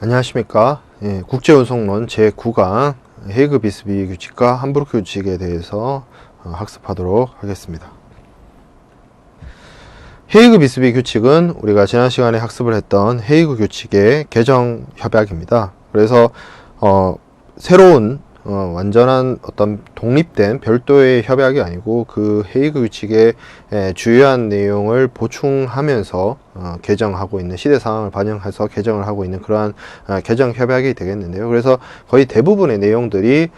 안녕하십니까. 국제운송론 제9강 헤이그 비스비 규칙과 함부르크 규칙에 대해서 학습하도록 하겠습니다. 헤이그 비스비 규칙은 우리가 지난 시간에 학습을 했던 헤이그 규칙의 개정 협약입니다. 그래서 새로운 완전한 어떤 독립된 별도의 협약이 아니고 그 헤이그 규칙의 주요한 내용을 보충하면서 개정하고 있는, 시대 상황을 반영해서 개정을 하고 있는 그러한 개정 협약이 되겠는데요. 그래서 거의 대부분의 내용들이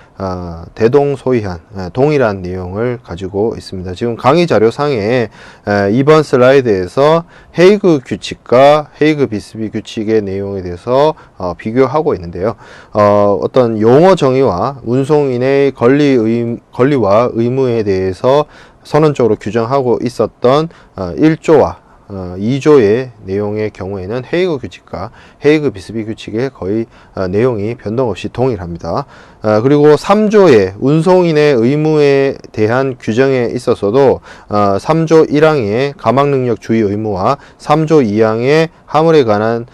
대동소이한 동일한 내용을 가지고 있습니다. 지금 강의 자료상에 2번 슬라이드에서 헤이그 규칙과 헤이그 비스비 규칙의 내용에 대해서 비교하고 있는데요. 어떤 용어 정의와 운송인의 권리와 의무에 대해서 선언적으로 규정하고 있었던 1조와 2조의 내용의 경우에는 헤이그 규칙과 헤이그 비스비 규칙의 거의 내용이 변동없이 동일합니다. 그리고 3조의 운송인의 의무에 대한 규정에 있어서도 3조 1항의 가망능력 주의 의무와 3조 2항의 화물에 관한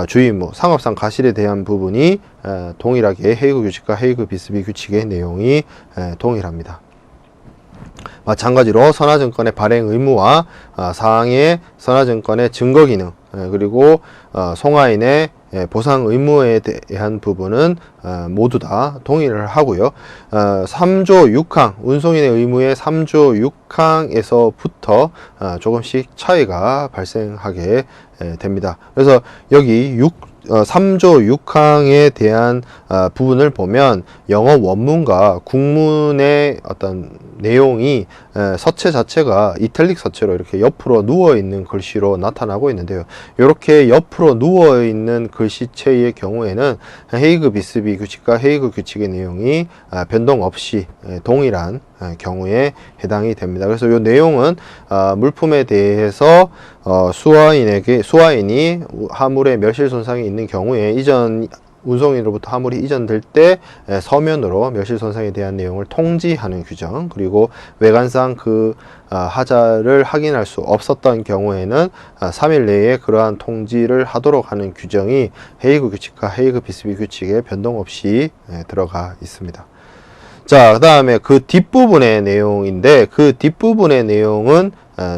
주의 의무, 상업상 과실에 대한 부분이 동일하게 헤이그 규칙과 헤이그 비스비 규칙의 내용이 동일합니다. 마찬가지로 선화증권의 발행 의무와 사항의 선화증권의 증거 기능, 그리고 송화인의 보상 의무에 대한 부분은 모두 다 동의를 하고요. 3조 6항, 운송인의 의무의 3조 6항에서부터 조금씩 차이가 발생하게 됩니다. 그래서 여기 3조 6항에 대한 부분을 보면 영어 원문과 국문의 어떤 내용이 서체 자체가 이탈릭 서체로 이렇게 옆으로 누워있는 글씨로 나타나고 있는데요. 이렇게 옆으로 누워있는 글씨체의 경우에는 헤이그 비스비 규칙과 헤이그 규칙의 내용이 변동 없이 동일한 경우에 해당이 됩니다. 그래서 이 내용은 물품에 대해서 수화인이 화물에 멸실 손상이 있는 경우에 운송인으로부터 화물이 이전될 때 서면으로 멸실 손상에 대한 내용을 통지하는 규정, 그리고 외관상 그 하자를 확인할 수 없었던 경우에는 3일 내에 그러한 통지를 하도록 하는 규정이 헤이그 규칙과 헤이그 비스비 규칙에 변동 없이 들어가 있습니다. 자, 그 다음에 그 뒷부분의 내용인데, 그 뒷부분의 내용은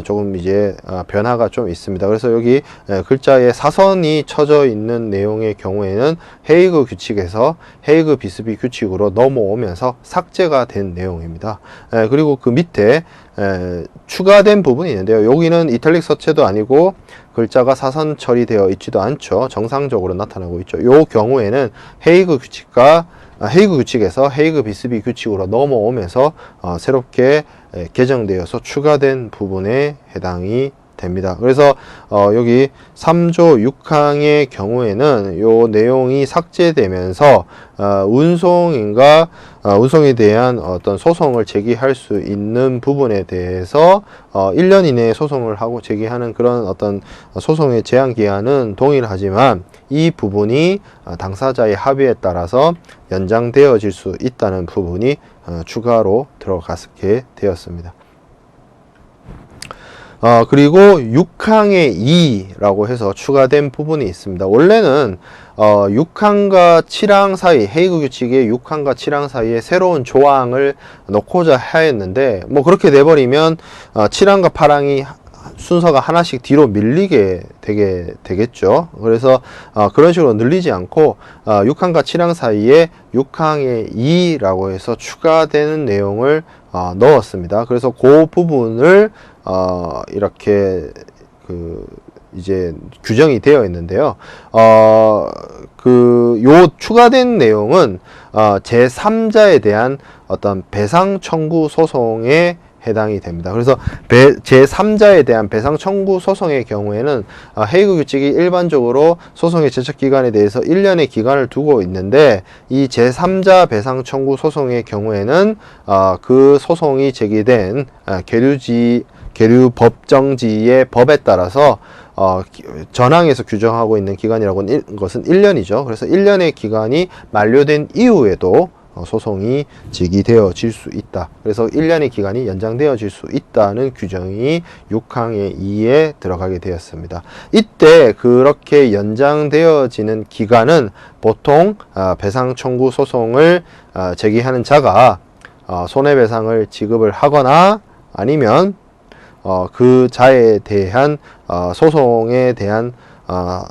조금 이제 변화가 좀 있습니다. 그래서 여기 글자에 사선이 쳐져 있는 내용의 경우에는 헤이그 규칙에서 헤이그 비스비 규칙으로 넘어오면서 삭제가 된 내용입니다. 그리고 그 밑에 추가된 부분이 있는데요. 여기는 이탈릭 서체도 아니고 글자가 사선 처리되어 있지도 않죠. 정상적으로 나타나고 있죠. 이 경우에는 헤이그 규칙에서 헤이그 비스비 규칙으로 넘어오면서 새롭게 개정되어서 추가된 부분에 해당이 됩니다. 그래서 여기 3조 6항의 경우에는 요 내용이 삭제되면서 운송에 대한 어떤 소송을 제기할 수 있는 부분에 대해서 1년 이내에 소송을 하고 제기하는 그런 어떤 소송의 제한 기한은 동일하지만 이 부분이 당사자의 합의에 따라서 연장되어질 수 있다는 부분이 추가로 들어가게 되었습니다. 그리고 6항의 2라고 해서 추가된 부분이 있습니다. 원래는 6항과 7항 사이, 헤이그 규칙의 6항과 7항 사이에 새로운 조항을 넣고자 하였는데, 뭐 그렇게 돼버리면 7항과 8항이 순서가 하나씩 뒤로 밀리게 되겠죠. 그래서 그런 식으로 늘리지 않고 6항과 7항 사이에 6항의 2라고 해서 추가되는 내용을 넣었습니다. 그래서 그 부분을 이렇게 이제 규정이 되어 있는데요. 요 추가된 내용은 제3자에 대한 어떤 배상 청구 소송에 해당이 됩니다. 그래서 제3자에 대한 배상 청구 소송의 경우에는 헤이그 규칙이 일반적으로 소송의 제척 기간에 대해서 1년의 기간을 두고 있는데, 이 제3자 배상 청구 소송의 경우에는 그 소송이 제기된 계류 법정지의 법에 따라서 전항에서 규정하고 있는 기간이라고 하는 것은 1년이죠. 그래서 1년의 기간이 만료된 이후에도 소송이 제기되어질 수 있다. 그래서 1년의 기간이 연장되어질 수 있다는 규정이 6항의 2에 들어가게 되었습니다. 이때 그렇게 연장되어지는 기간은 보통 배상 청구 소송을 제기하는 자가 손해배상을 지급을 하거나 아니면 그 자에 대한 소송에 대한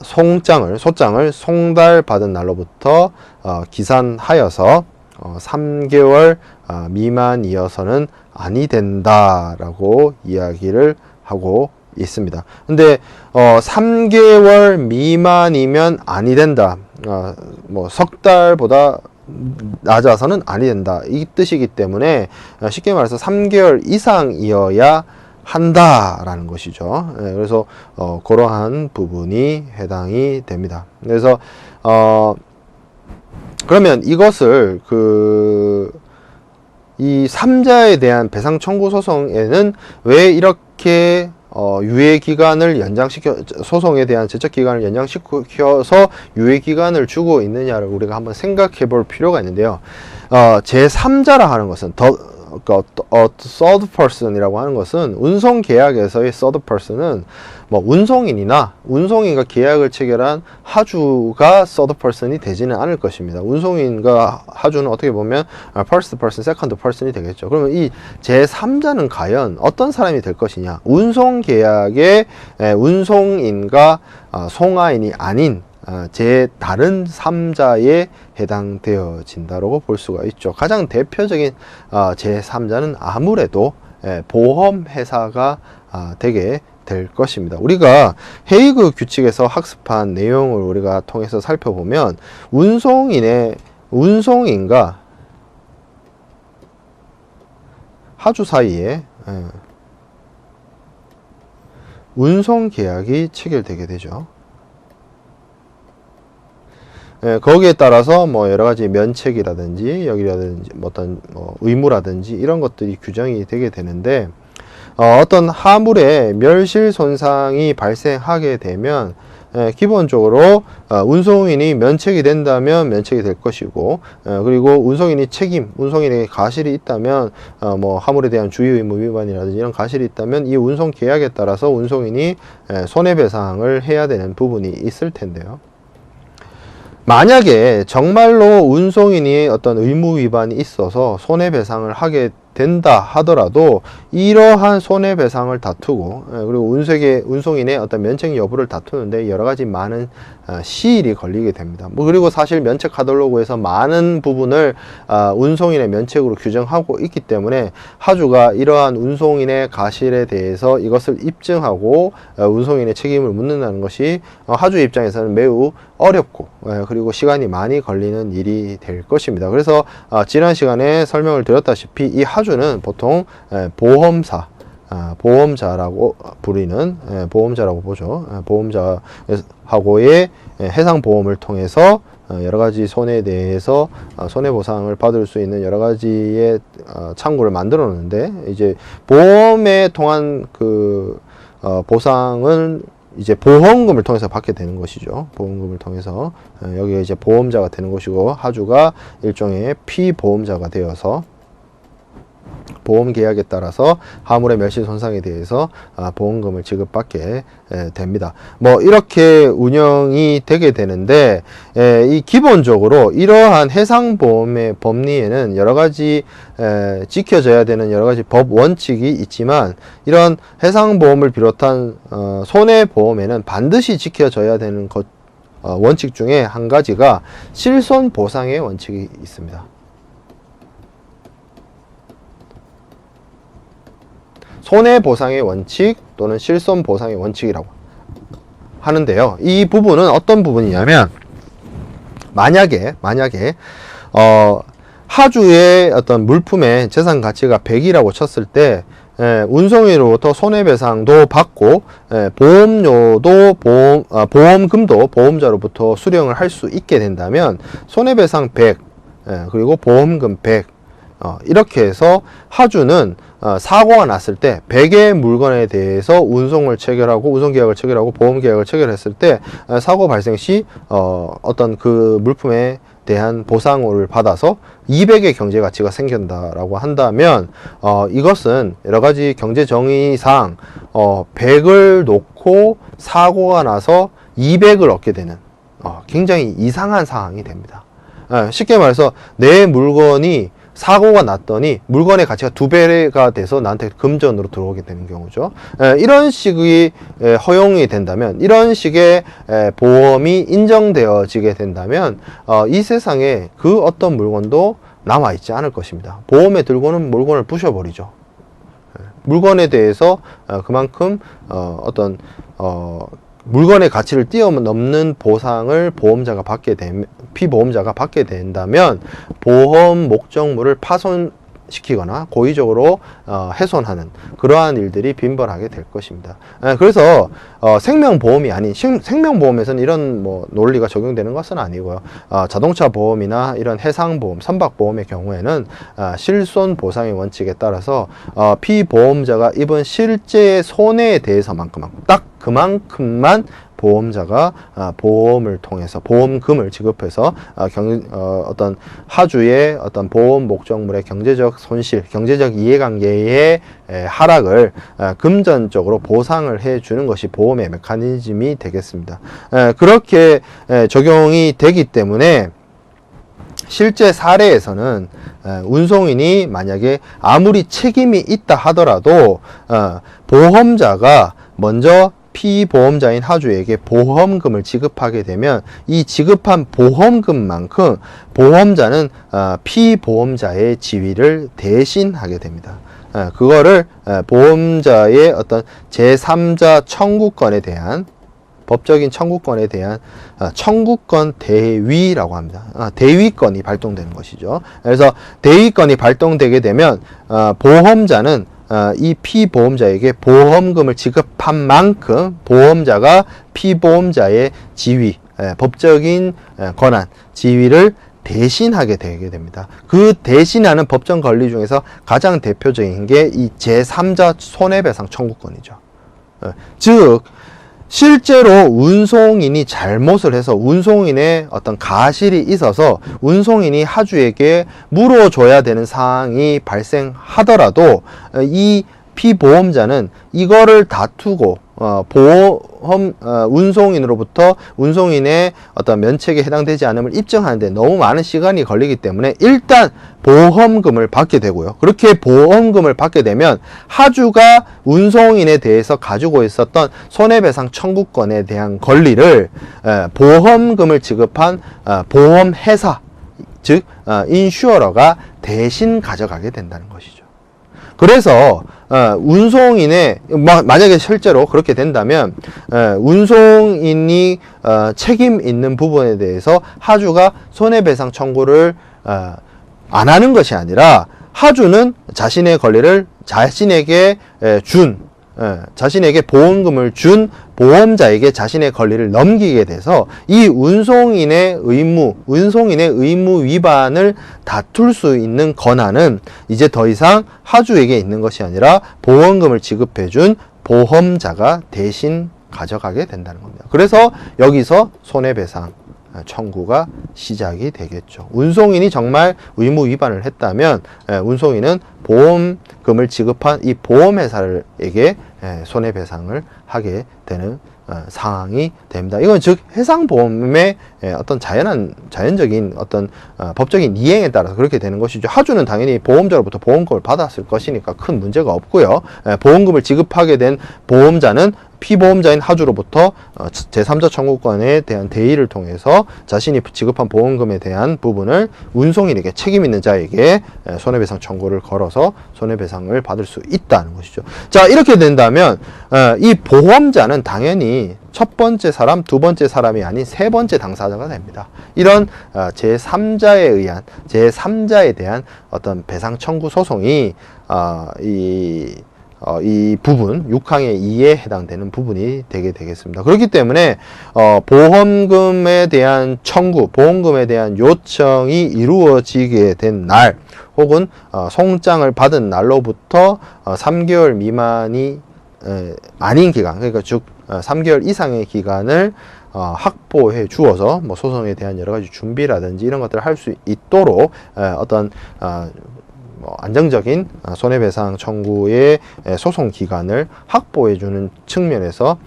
소장을 송달받은 날로부터 기산하여서 3개월 미만이어서는 아니 된다라고 이야기를 하고 있습니다. 근데 3개월 미만이면 아니 된다. 뭐 석 달보다 낮아서는 아니 된다. 이 뜻이기 때문에 쉽게 말해서 3개월 이상이어야 한다라는 것이죠. 그래서 그러한 부분이 해당이 됩니다. 그래서 그러면 이것을 이 3자에 대한 배상 청구 소송에는 왜 이렇게 유예 기간을 소송에 대한 제적 기간을 연장시켜서 유예 기간을 주고 있느냐를 우리가 한번 생각해 볼 필요가 있는데요. 제3자라 하는 것은 third person이라고 하는 것은 운송 계약에서의 third person은 뭐 운송인과 계약을 체결한 하주가 third person이 되지는 않을 것입니다. 운송인과 하주는 어떻게 보면 first person, second person이 되겠죠. 그러면 이 제3자는 과연 어떤 사람이 될 것이냐? 운송 계약의 운송인과 송화인이 아닌 다른 3자에 해당되어진다고 볼 수가 있죠. 가장 대표적인 제3자는 아무래도 보험회사가 되게 될 것입니다. 우리가 헤이그 규칙에서 학습한 내용을 우리가 통해서 살펴보면 운송인과 하주 사이에 운송 계약이 체결되게 되죠. 거기에 따라서 뭐 여러 가지 면책이라든지 여기라든지 어떤 의무라든지 이런 것들이 규정이 되게 되는데 어떤 하물에 멸실 손상이 발생하게 되면 기본적으로 운송인이 면책이 된다면 면책이 될 것이고 그리고 운송인에게 가실이 있다면 뭐 하물에 대한 주의 의무 위반이라든지 이런 가실이 있다면 이 운송 계약에 따라서 운송인이 손해배상을 해야 되는 부분이 있을 텐데요. 만약에 정말로 운송인이 어떤 의무 위반이 있어서 손해배상을 하게 된다 하더라도 이러한 손해배상을 다투고 그리고 운송인의 어떤 면책 여부를 다투는데 여러 가지 많은 시일이 걸리게 됩니다. 그리고 사실 면책 카탈로그에서 많은 부분을 운송인의 면책으로 규정하고 있기 때문에 하주가 이러한 운송인의 가실에 대해서 이것을 입증하고 운송인의 책임을 묻는다는 것이 하주 입장에서는 매우 어렵고 그리고 시간이 많이 걸리는 일이 될 것입니다. 그래서 지난 시간에 설명을 드렸다시피 이 하주는 보통 보험자라고 부리는 보험자라고 보죠. 보험자하고의 해상보험을 통해서 여러 가지 손해에 대해서 손해보상을 받을 수 있는 여러 가지의 창구를 만들어 놓는데 이제 보험에 통한 보상은 이제 보험금을 통해서 받게 되는 것이죠. 보험금을 통해서 여기가 이제 보험자가 되는 것이고 하주가 일종의 피보험자가 되어서 보험 계약에 따라서 하물의 멸실 손상에 대해서 보험금을 지급받게 됩니다. 뭐 이렇게 운영이 되게 되는데 이 기본적으로 이러한 해상보험의 법리에는 여러 가지 지켜져야 되는 여러 가지 법 원칙이 있지만 이런 해상보험을 비롯한 손해보험에는 반드시 지켜져야 되는 원칙 중에 한 가지가 실손보상의 원칙이 있습니다. 손해보상의 원칙 또는 실손보상의 원칙이라고 하는데요. 이 부분은 어떤 부분이냐면 만약에 하주의 어떤 물품의 재산 가치가 100이라고 쳤을 때 운송인으로부터 손해배상도 받고 보험료도 보험금도 보험자로부터 수령을 할 수 있게 된다면 손해배상 100 그리고 보험금 100 이렇게 해서 하주는 사고가 났을 때 100의 물건에 대해서 운송계약을 체결하고 보험계약을 체결했을 때 사고 발생 시 어떤 그 물품에 대한 보상을 받아서 200의 경제 가치가 생긴다라고 한다면 이것은 여러 가지 경제 정의상 100을 놓고 사고가 나서 200을 얻게 되는 굉장히 이상한 상황이 됩니다. 쉽게 말해서 내 물건이 사고가 났더니 물건의 가치가 2배가 돼서 나한테 금전으로 들어오게 되는 경우죠. 이런 식의 허용이 된다면, 이런 식의 보험이 인정되어지게 된다면 이 세상에 그 어떤 물건도 남아있지 않을 것입니다. 보험에 들고는 물건을 부셔버리죠. 물건에 대해서 그만큼 어떤 물건의 가치를 뛰어넘는 보상을 보험자가 피보험자가 받게 된다면 보험 목적물을 파손시키거나 고의적으로 훼손하는 그러한 일들이 빈번하게 될 것입니다. 그래서 생명보험이 아닌 생명보험에서는 이런 논리가 적용되는 것은 아니고요. 자동차 보험이나 이런 해상보험, 선박보험의 경우에는 실손 보상의 원칙에 따라서 피보험자가 입은 실제 손해에 대해서만큼만 딱 그만큼만 보험자가 보험을 통해서 보험금을 지급해서 어떤 하주의 어떤 보험 목적물의 경제적 손실, 경제적 이해관계의 하락을 금전적으로 보상을 해주는 것이 보험의 메커니즘이 되겠습니다. 그렇게 적용이 되기 때문에 실제 사례에서는 운송인이 만약에 아무리 책임이 있다 하더라도 보험자가 먼저 피보험자인 하주에게 보험금을 지급하게 되면 이 지급한 보험금만큼 보험자는 피보험자의 지위를 대신하게 됩니다. 그거를 보험자의 어떤 제3자 청구권에 대한 법적인 청구권에 대한 청구권 대위라고 합니다. 대위권이 발동되는 것이죠. 그래서 대위권이 발동되게 되면 보험자는 이 피보험자에게 보험금을 지급한 만큼 보험자가 피보험자의 지위, 법적인 권한, 지위를 대신하게 되게 됩니다. 그 대신하는 법정 권리 중에서 가장 대표적인 게 이 제3자 손해배상 청구권이죠. 즉 실제로 운송인이 잘못을 해서 운송인의 어떤 가실이 있어서 운송인이 하주에게 물어줘야 되는 상황이 발생하더라도 이 피보험자는 이거를 다투고 운송인으로부터 운송인의 어떤 면책에 해당되지 않음을 입증하는데 너무 많은 시간이 걸리기 때문에 일단 보험금을 받게 되고요. 그렇게 보험금을 받게 되면 하주가 운송인에 대해서 가지고 있었던 손해배상 청구권에 대한 권리를 보험금을 지급한 보험회사, 즉 인슈어러가 대신 가져가게 된다는 것이죠. 그래서 운송인의 만약에 실제로 그렇게 된다면 운송인이 책임 있는 부분에 대해서 하주가 손해배상 청구를 안 하는 것이 아니라 하주는 자신의 권리를 자신에게 자신에게 보험금을 준 보험자에게 자신의 권리를 넘기게 돼서 이 운송인의 의무 위반을 다툴 수 있는 권한은 이제 더 이상 하주에게 있는 것이 아니라 보험금을 지급해준 보험자가 대신 가져가게 된다는 겁니다. 그래서 여기서 손해배상 청구가 시작이 되겠죠. 운송인이 정말 의무 위반을 했다면 운송인은 보험금을 지급한 이 보험회사에게 손해배상을 하게 되는 상황이 됩니다. 이건 즉 해상보험의 어떤 자연적인 어떤 법적인 이행에 따라서 그렇게 되는 것이죠. 하주는 당연히 보험자로부터 보험금을 받았을 것이니까 큰 문제가 없고요. 보험금을 지급하게 된 보험자는 피보험자인 하주로부터 제3자 청구권에 대한 대의를 통해서 자신이 지급한 보험금에 대한 부분을 운송인에게 책임 있는 자에게 손해배상 청구를 걸어서 손해배상을 받을 수 있다는 것이죠. 자, 이렇게 된다면 이 보험자는 당연히 첫 번째 사람, 두 번째 사람이 아닌 세 번째 당사자가 됩니다. 이런 제3자에 의한 제3자에 대한 어떤 배상 청구 소송이 이 부분 6항의 2에 해당되는 부분이 되게 되겠습니다. 그렇기 때문에 보험금에 대한 청구, 보험금에 대한 요청이 이루어지게 된 날 혹은 송장을 받은 날로부터 3개월 미만이 아닌 기간, 그러니까 즉 3개월 이상의 기간을 확보해 주어서 뭐 소송에 대한 여러 가지 준비라든지 이런 것들을 할 수 있도록 어떤 뭐 안정적인 손해배상 청구의 소송 기간을 확보해 주는 측면에서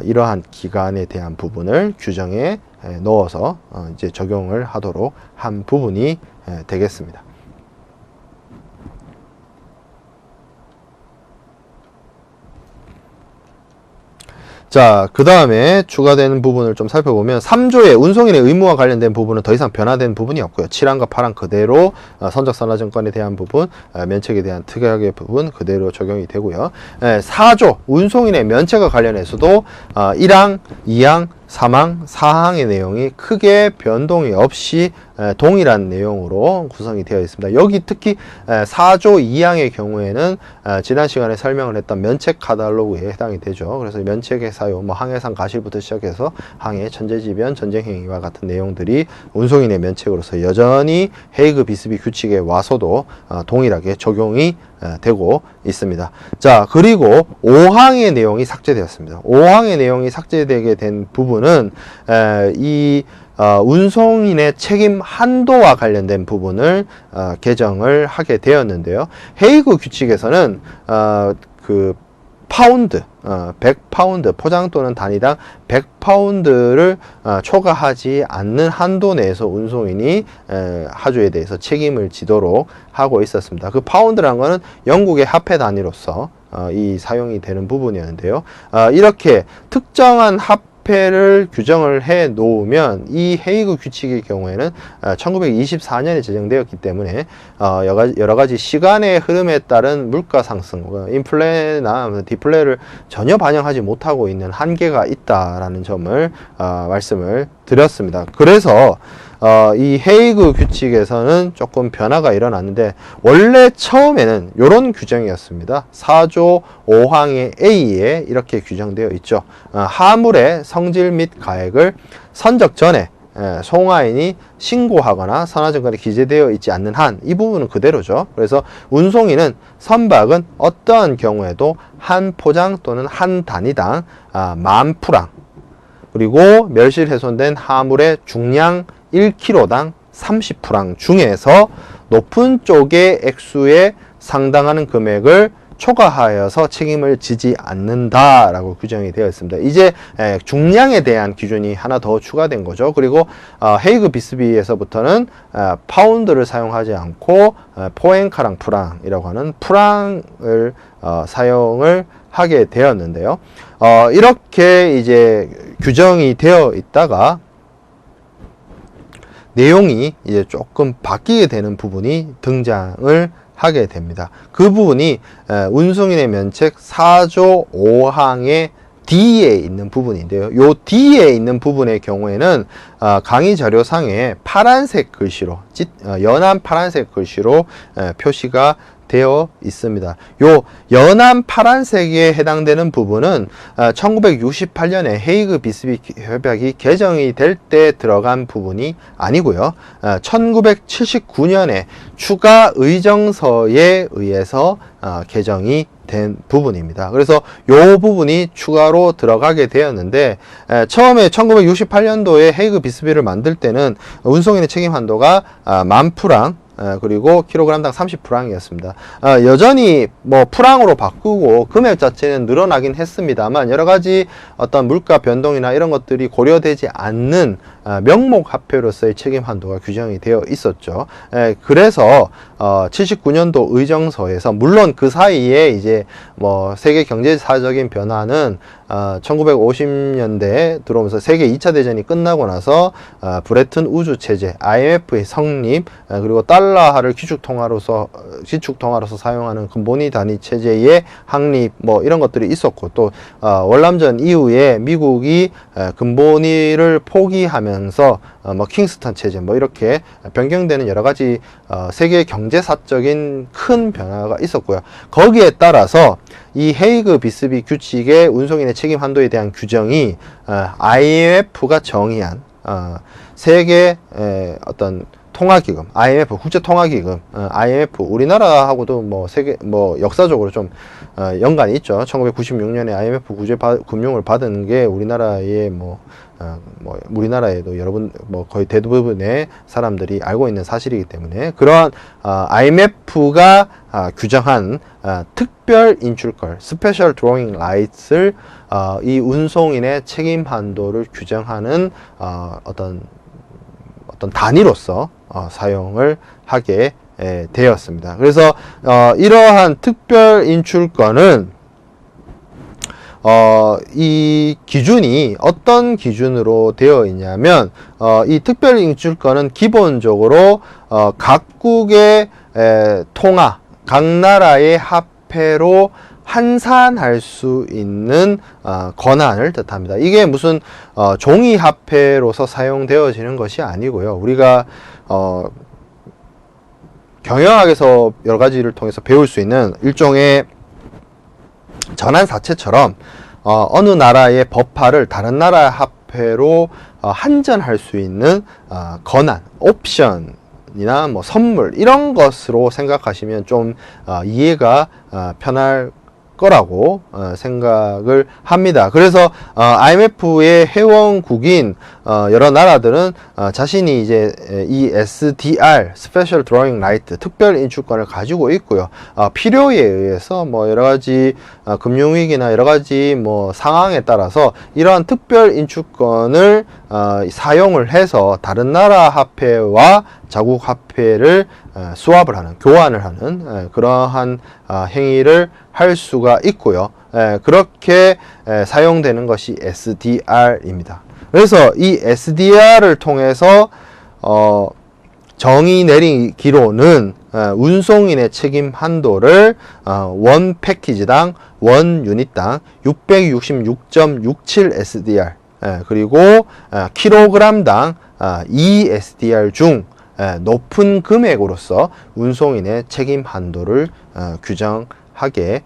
이러한 기간에 대한 부분을 규정에 넣어서 이제 적용을 하도록 한 부분이 되겠습니다. 자, 그 다음에 추가되는 부분을 좀 살펴보면 3조의 운송인의 의무와 관련된 부분은 더 이상 변화된 부분이 없고요. 7항과 8항 그대로 선적선화증권에 대한 부분, 면책에 대한 특약의 부분 그대로 적용이 되고요. 4조 운송인의 면책과 관련해서도 1항, 2항, 3항, 4항의 내용이 크게 변동이 없이 동일한 내용으로 구성이 되어 있습니다. 여기 특히 4조 2항의 경우에는 지난 시간에 설명을 했던 면책 카탈로그에 해당이 되죠. 그래서 면책의 사유, 뭐 항해상 가실부터 시작해서 항해, 천재지변, 전쟁행위와 같은 내용들이 운송인의 면책으로서 여전히 헤이그 비스비 규칙에 와서도 동일하게 적용이 되고 있습니다. 자, 그리고 5항의 내용이 삭제되었습니다. 5항의 내용이 삭제되게 된 부분은 운송인의 책임 한도와 관련된 부분을 개정을 하게 되었는데요. 헤이그 규칙에서는 그 파운드, 100파운드, 포장 또는 단위당 100파운드를 초과하지 않는 한도 내에서 운송인이 하주에 대해서 책임을 지도록 하고 있었습니다. 그 파운드라는 것은 영국의 화폐 단위로서 이 사용이 되는 부분이었는데요. 이렇게 특정한 화폐를 규정을 해 놓으면 이 헤이그 규칙의 경우에는 1924년에 제정되었기 때문에 여러 가지 시간의 흐름에 따른 물가 상승, 인플레나 디플레를 전혀 반영하지 못하고 있는 한계가 있다라는 점을 말씀을 드렸습니다. 그래서 이 헤이그 규칙에서는 조금 변화가 일어났는데 원래 처음에는 이런 규정이었습니다. 4조 5항의 A에 이렇게 규정되어 있죠. 하물의 성질 및 가액을 선적 전에 송화인이 신고하거나 선화증권에 기재되어 있지 않는 한, 이 부분은 그대로죠. 그래서 운송인은 선박은 어떠한 경우에도 한 포장 또는 한 단위당 10,000프랑, 그리고 멸실훼손된 하물의 중량 1kg당 30프랑 중에서 높은 쪽의 액수에 상당하는 금액을 초과하여서 책임을 지지 않는다라고 규정이 되어 있습니다. 이제 중량에 대한 기준이 하나 더 추가된 거죠. 그리고 헤이그 비스비에서부터는 파운드를 사용하지 않고 포엔카랑 프랑이라고 하는 프랑을 사용을 하게 되었는데요. 이렇게 이제 규정이 되어 있다가 내용이 이제 조금 바뀌게 되는 부분이 등장을 하게 됩니다. 그 부분이 운송인의 면책 4조 5항의 D에 있는 부분인데요. 요 D에 있는 부분의 경우에는 강의 자료상에 파란색 글씨로, 연한 파란색 글씨로 표시가 되어 있습니다. 요 연한 파란색에 해당되는 부분은 1968년에 헤이그 비스비 협약이 개정이 될 때 들어간 부분이 아니고요. 1979년에 추가 의정서에 의해서 개정이 된 부분입니다. 그래서 요 부분이 추가로 들어가게 되었는데, 처음에 1968년도에 헤이그 비스비를 만들 때는 운송인의 책임 한도가 10,000프랑 그리고 킬로그램당 30프랑이었습니다. 여전히 뭐 프랑으로 바꾸고 금액 자체는 늘어나긴 했습니다만 여러 가지 어떤 물가 변동이나 이런 것들이 고려되지 않는 명목 화폐로서의 책임 한도가 규정이 되어 있었죠. 그래서 79년도 의정서에서, 물론 그 사이에 이제 뭐 세계 경제사적인 변화는 1950년대에 들어오면서 세계 2차 대전이 끝나고 나서 브레튼 우주 체제, IMF의 성립, 그리고 달러화를 기축통화로서 사용하는 금본위 단위 체제의 확립, 뭐 이런 것들이 있었고, 또 월남전 이후에 미국이 금본위를 포기하면서 뭐 킹스턴 체제, 뭐 이렇게 변경되는 여러 가지 세계 경제사적인 큰 변화가 있었고요. 거기에 따라서 이 헤이그 비스비 규칙의 운송인의 책임 한도에 대한 규정이 IMF가 정의한 세계 어떤 통화기금, IMF 국제통화기금, IMF 우리나라하고도 뭐 세계 뭐 역사적으로 좀 연관이 있죠. 1996년에 IMF 구제 금융을 받은 게 우리나라의 뭐 뭐 우리나라에도 여러분 뭐 거의 대부분의 사람들이 알고 있는 사실이기 때문에 그러한 IMF가 규정한 특별 인출권 (Special Drawing Rights를) 이 운송인의 책임 한도를 규정하는 어떤 단위로서 사용을 하게 되었습니다. 그래서 이러한 특별 인출권은 이 기준이 어떤 기준으로 되어 있냐면 이 특별 인출권은 기본적으로 각국의 통화, 각 나라의 화폐로 환산할 수 있는 권한을 뜻합니다. 이게 무슨 종이 화폐로서 사용되어지는 것이 아니고요. 우리가 경영학에서 여러 가지를 통해서 배울 수 있는 일종의 전환사채처럼 어느 나라의 법화를 다른 나라 화폐로 환전할 수 있는 권한, 옵션이나 뭐 선물 이런 것으로 생각하시면 좀 이해가 편할 거라고 생각을 합니다. 그래서 IMF의 회원국인 여러 나라들은 자신이 이제 이 SDR (Special Drawing Right) 특별 인출권을 가지고 있고요. 필요에 의해서 뭐 여러 가지 금융위기나 여러 가지 뭐 상황에 따라서 이러한 특별 인출권을 사용을 해서 다른 나라 화폐와 자국 화폐를 스왑을 하는, 교환을 하는 그러한 행위를 할 수가 있고요. 그렇게 사용되는 것이 SDR입니다. 그래서 이 SDR을 통해서 정의 내리기로는 운송인의 책임 한도를 원 패키지당, 원 유닛당 666.67 SDR 그리고 킬로그램당 2 SDR 중 높은 금액으로서 운송인의 책임 한도를 규정하게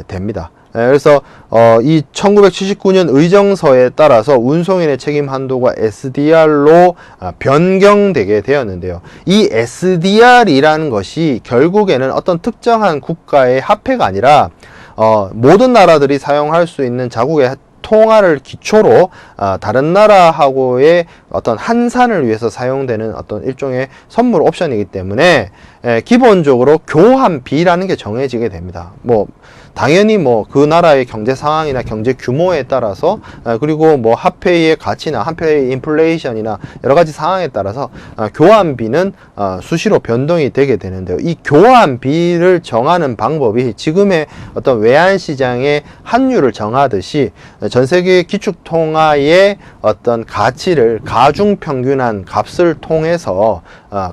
됩니다. 그래서 이 1979년 의정서에 따라서 운송인의 책임 한도가 SDR로 변경되게 되었는데요. 이 SDR이라는 것이 결국에는 어떤 특정한 국가의 화폐가 아니라 모든 나라들이 사용할 수 있는 자국의 통화를 기초로 다른 나라하고의 어떤 환산을 위해서 사용되는 어떤 일종의 선물 옵션이기 때문에 기본적으로 교환비라는 게 정해지게 됩니다. 뭐 당연히 뭐 그 나라의 경제 상황이나 경제 규모에 따라서 그리고 뭐 화폐의 가치나 화폐의 인플레이션이나 여러 가지 상황에 따라서 교환비는 수시로 변동이 되게 되는데요. 이 교환비를 정하는 방법이 지금의 어떤 외환 시장의 환율을 정하듯이 전 세계 기축통화의 어떤 가치를 가중평균한 값을 통해서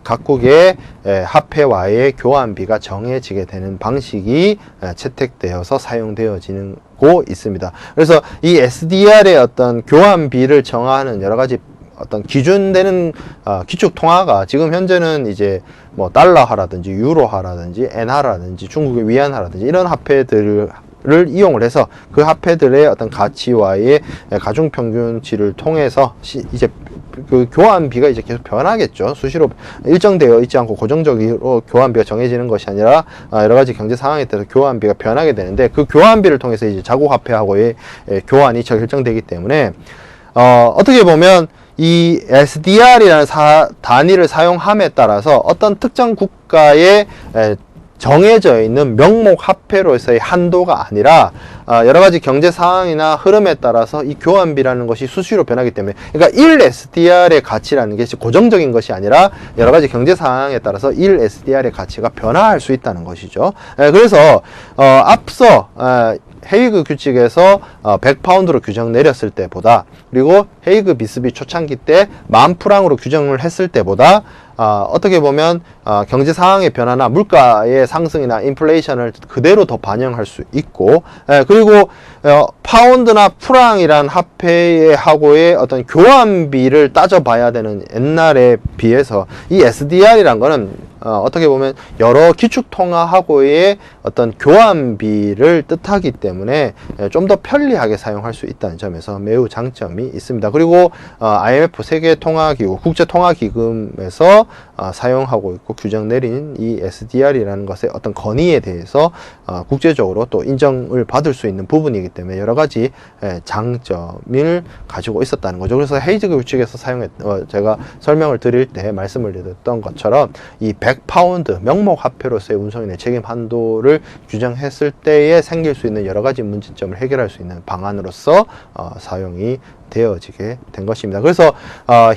각국의 화폐와의 교환비가 정해지게 되는 방식이 채택되어서 사용되어지는 고 있습니다. 그래서 이 SDR의 어떤 교환비를 정하는 여러 가지 어떤 기준되는 기축 통화가 지금 현재는 이제 뭐 달러화라든지 유로화라든지 엔화라든지 중국의 위안화라든지 이런 화폐들을 이용을 해서 그 화폐들의 어떤 가치와의 가중평균치를 통해서 이제 그 교환비가 이제 계속 변하겠죠. 수시로 일정되어 있지 않고 고정적으로 교환비가 정해지는 것이 아니라 여러 가지 경제 상황에 따라서 교환비가 변하게 되는데 그 교환비를 통해서 이제 자국 화폐하고의 교환이 결정되기 때문에 어떻게 보면 이 SDR이라는 단위를 사용함에 따라서 어떤 특정 국가의 정해져 있는 명목 화폐로서의 한도가 아니라 여러 가지 경제 상황이나 흐름에 따라서 이 교환비라는 것이 수시로 변하기 때문에 그러니까 1 SDR의 가치라는 게 고정적인 것이 아니라 여러 가지 경제 상황에 따라서 1 SDR의 가치가 변화할 수 있다는 것이죠. 그래서 앞서 헤이그 규칙에서 100파운드로 규정 내렸을 때보다 그리고 헤이그 비스비 초창기 때 10,000프랑으로 규정을 했을 때보다 어떻게 보면 경제 상황의 변화나 물가의 상승이나 인플레이션을 그대로 더 반영할 수 있고 그리고 파운드나 프랑이란 화폐의 하고의 어떤 교환비를 따져봐야 되는 옛날에 비해서 이 SDR이란 거는 어떻게 보면 여러 기축통화하고의 어떤 교환비를 뜻하기 때문에 좀 더 편리하게 사용할 수 있다는 점에서 매우 장점이 있습니다. 그리고 IMF 세계통화기구, 국제통화기금에서 사용하고 있고 규정 내린 이 SDR이라는 것의 어떤 건의에 대해서 국제적으로 또 인정을 받을 수 있는 부분이기 때문에 여러 가지 장점을 가지고 있었다는 거죠. 그래서 헤이즈 규칙에서 제가 설명을 드릴 때 말씀을 드렸던 것처럼 이 100파운드 명목 화폐로서의 운송인의 책임 한도를 규정했을 때에 생길 수 있는 여러 가지 문제점을 해결할 수 있는 방안으로서 사용이 되어지게 된 것입니다. 그래서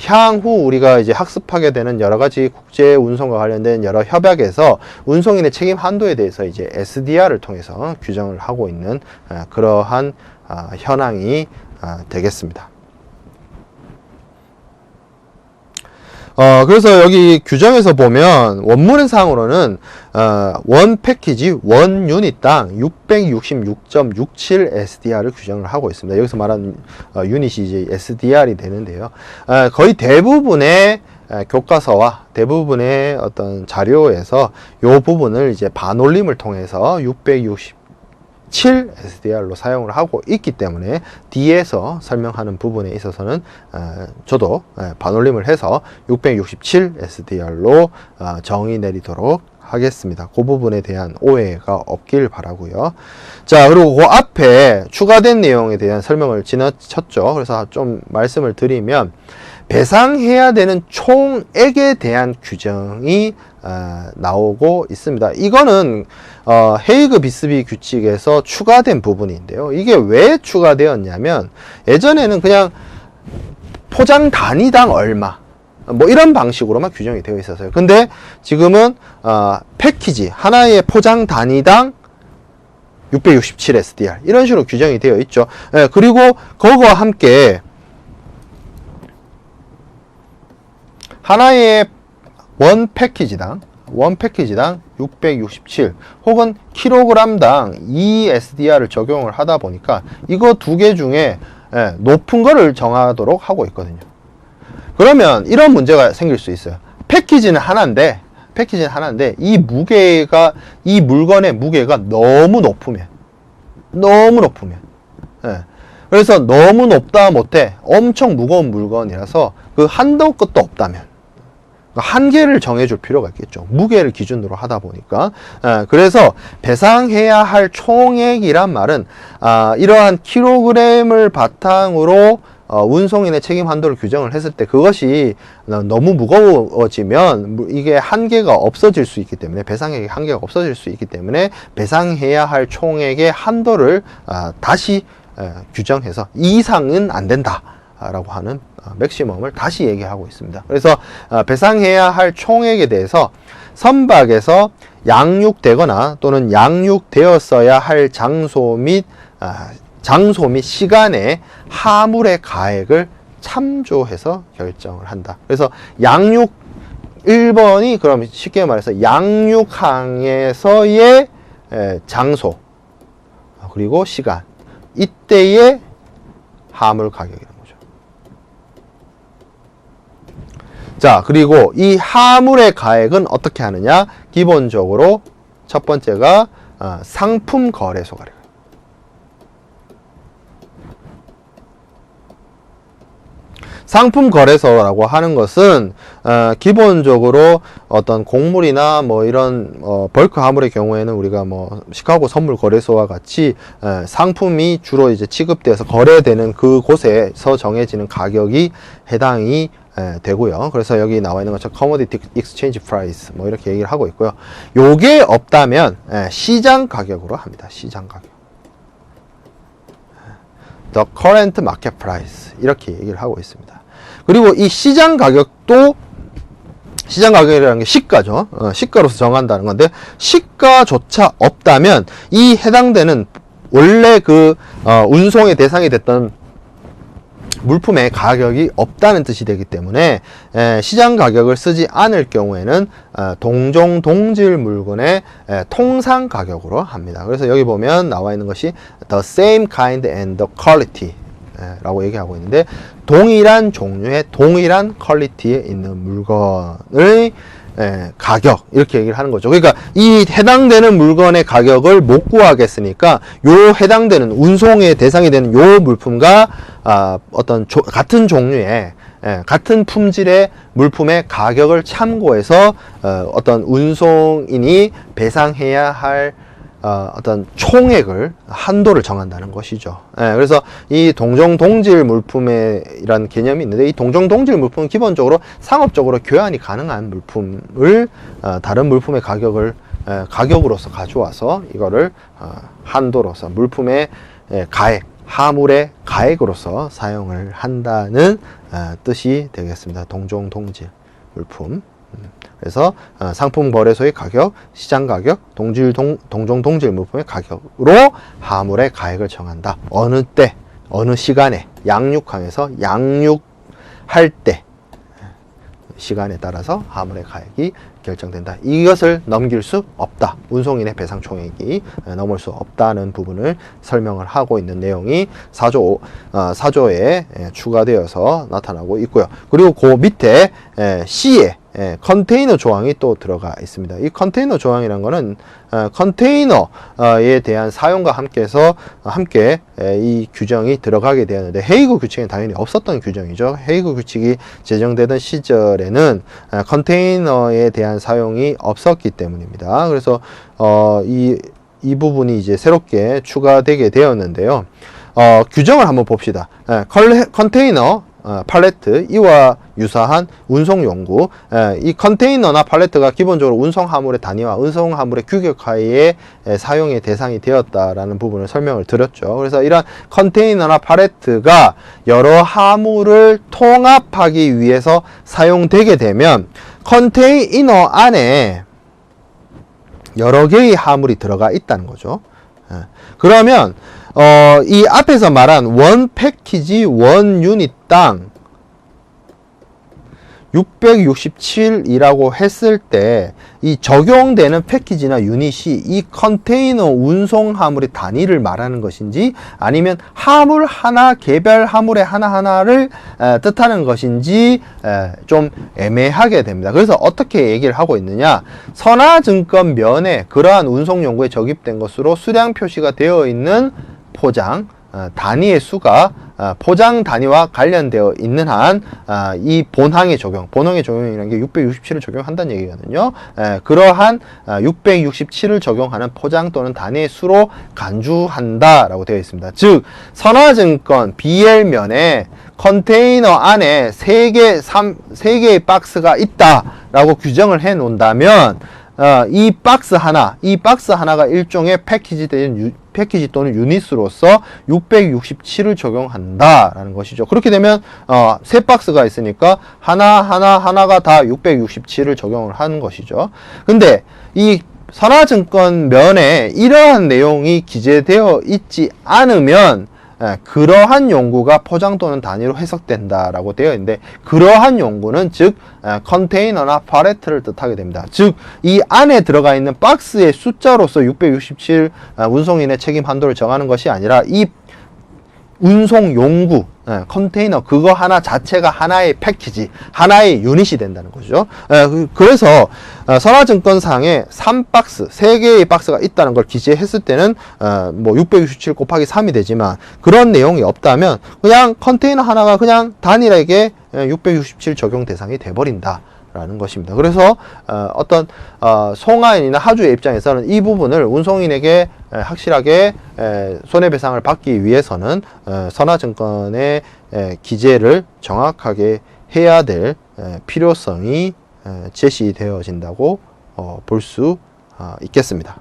향후 우리가 이제 학습하게 되는 여러 가지 국제 운송과 관련된 여러 협약에서 운송인의 책임 한도에 대해서 이제 SDR을 통해서 규정을 하고 있는 그러한 현황이 되겠습니다. 그래서 여기 규정에서 보면 원문의 상으로는 원 패키지 원 유닛당 666.67 SDR을 규정을 하고 있습니다. 여기서 말하는 유닛이 이제 SDR이 되는데요. 거의 대부분의 교과서와 대부분의 어떤 자료에서 이 부분을 이제 반올림을 통해서 667 SDR로 사용을 하고 있기 때문에 뒤에서 설명하는 부분에 있어서는 저도 반올림을 해서 667 SDR로 정의 내리도록 하겠습니다. 그 부분에 대한 오해가 없길 바라고요. 자, 그리고 그 앞에 추가된 내용에 대한 설명을 지나쳤죠. 그래서 좀 말씀을 드리면 배상해야 되는 총액에 대한 규정이 나오고 있습니다. 이거는 헤이그 비스비 규칙에서 추가된 부분인데요. 이게 왜 추가되었냐면 예전에는 그냥 포장 단위당 얼마 뭐 이런 방식으로만 규정이 되어 있었어요. 근데 지금은 패키지 하나의 포장 단위당 667 SDR 이런 식으로 규정이 되어 있죠. 그리고 그거와 함께 하나의 원 패키지당 667 혹은 킬로그램당 2 SDR을 적용을 하다 보니까 이거 두 개 중에 높은 거를 정하도록 하고 있거든요. 그러면 이런 문제가 생길 수 있어요. 패키지는 하나인데 이 물건의 무게가 너무 높으면 그래서 너무 높다 못해 엄청 무거운 물건이라서 그 한도 끝도 없다면 한계를 정해줄 필요가 있겠죠. 무게를 기준으로 하다 보니까. 그래서 배상해야 할 총액이란 말은 이러한 킬로그램을 바탕으로 운송인의 책임 한도를 규정을 했을 때 그것이 너무 무거워지면 이게 한계가 없어질 수 있기 때문에 배상액의 한계가 없어질 수 있기 때문에 배상해야 할 총액의 한도를 다시 규정해서 이 이상은 안 된다 라고 하는 맥시멈을 다시 얘기하고 있습니다. 그래서 배상해야 할 총액에 대해서 선박에서 양육되거나 또는 양육되었어야 할 장소 및 시간에 하물의 가액을 참조해서 결정을 한다. 그래서 1번이 그럼 쉽게 말해서 양육항에서의 장소 그리고 시간 이때의 하물 가격이라는 거죠. 자, 그리고 이 하물의 가액은 어떻게 하느냐? 기본적으로 첫 번째가 상품 거래소가 상품 거래소라고 하는 것은 기본적으로 어떤 곡물이나 뭐 이런 벌크 화물의 경우에는 우리가 뭐 시카고 선물 거래소와 같이 상품이 주로 이제 취급돼서 거래되는 그 곳에서 정해지는 가격이 해당이 되고요. 그래서 여기 나와 있는 것처럼 commodity exchange price 뭐 이렇게 얘기를 하고 있고요. 요게 없다면 시장 가격으로 합니다. 시장 가격. The current market price 이렇게 얘기를 하고 있습니다. 그리고 이 시장 가격도 시장 가격이라는 게 시가죠. 시가로서 정한다는 건데 시가조차 없다면 이 해당되는 원래 그 운송의 대상이 됐던 물품의 가격이 없다는 뜻이 되기 때문에 시장 가격을 쓰지 않을 경우에는 동종 동질 물건의 통상 가격으로 합니다. 그래서 여기 보면 나와 있는 것이 the same kind and the quality 라고 얘기하고 있는데 동일한 종류의 동일한 퀄리티에 있는 물건의 가격 이렇게 얘기를 하는 거죠. 그러니까 이 해당되는 물건의 가격을 못 구하겠으니까 요 해당되는 운송의 대상이 되는 요 물품과 어떤 같은 종류의 같은 품질의 물품의 가격을 참고해서 어떤 운송인이 배상해야 할 어떤 총액을 한도를 정한다는 것이죠. 그래서 이 동종동질 물품이라는 개념이 있는데, 이 동종동질 물품은 기본적으로 상업적으로 교환이 가능한 물품을 다른 물품의 가격으로서 가져와서 이거를 한도로서 물품의 가액, 하물의 가액으로서 사용을 한다는 뜻이 되겠습니다. 동종동질 물품. 그래서 상품 거래소의 가격, 시장 가격, 동종동질 물품의 가격으로 하물의 가액을 정한다. 어느 때, 어느 시간에 양육항에서 양육할 때 시간에 따라서 하물의 가액이 결정된다. 이것을 넘길 수 없다. 운송인의 배상 총액이 넘을 수 없다는 부분을 설명을 하고 있는 내용이 4조에 추가되어서 나타나고 있고요. 그리고 그 밑에 C에 컨테이너 조항이 또 들어가 있습니다. 이 컨테이너 조항이란 거는 컨테이너에 대한 사용과 함께 이 규정이 들어가게 되었는데, 헤이그 규칙은 당연히 없었던 규정이죠. 헤이그 규칙이 제정되던 시절에는 컨테이너에 대한 사용이 없었기 때문입니다. 그래서 이 부분이 이제 새롭게 추가되게 되었는데요. 규정을 한번 봅시다. 컨테이너, 팔레트, 이와 유사한 운송 용구, 이 컨테이너나 팔레트가 기본적으로 운송 화물의 단위와 운송 화물의 규격하에 사용의 대상이 되었다라는 부분을 설명을 드렸죠. 그래서 이런 컨테이너나 팔레트가 여러 화물을 통합하기 위해서 사용되게 되면 컨테이너 안에 여러 개의 화물이 들어가 있다는 거죠. 그러면 이 앞에서 말한 원 패키지 원 유닛당 667이라고 했을 때 이 적용되는 패키지나 유닛이 이 컨테이너 운송 화물의 단위를 말하는 것인지, 아니면 화물 하나, 개별 화물의 하나하나를 뜻하는 것인지 좀 애매하게 됩니다. 그래서 어떻게 얘기를 하고 있느냐, 선화증권 면에 그러한 운송 용구에 적입된 것으로 수량 표시가 되어 있는 포장 단위의 수가 포장 단위와 관련되어 있는 한 이 본항의 적용이라는 게 667을 적용한다는 얘기거든요. 그러한 667을 적용하는 포장 또는 단위의 수로 간주한다라고 되어 있습니다. 즉 선화증권 BL면에 컨테이너 안에 3개의 박스가 있다라고 규정을 해 놓는다면 이 박스 하나가 일종의 패키지 또는 유닛으로서 667을 적용한다라는 것이죠. 그렇게 되면 세 박스가 있으니까 하나가 다 667을 적용을 하는 것이죠. 근데 이 선화증권 면에 이러한 내용이 기재되어 있지 않으면 그러한 용구가 포장 또는 단위로 해석된다라고 되어 있는데, 그러한 용구는 즉 컨테이너나 팔레트를 뜻하게 됩니다. 즉 이 안에 들어가 있는 박스의 숫자로서 667 운송인의 책임 한도를 정하는 것이 아니라 이 운송 용구, 컨테이너 그거 하나 자체가 하나의 패키지, 하나의 유닛이 된다는 거죠. 그래서 선화증권상에 3박스, 3개의 박스가 있다는 걸 기재했을 때는 뭐 667 곱하기 3이 되지만, 그런 내용이 없다면 그냥 컨테이너 하나가 그냥 단일하게 667 적용 대상이 돼버린다 라는 것입니다. 그래서 어떤 송화인이나 하주의 입장에서는 이 부분을 운송인에게 확실하게 손해배상을 받기 위해서는 선화증권의 기재를 정확하게 해야 될 필요성이 제시되어진다고 볼 수 있겠습니다.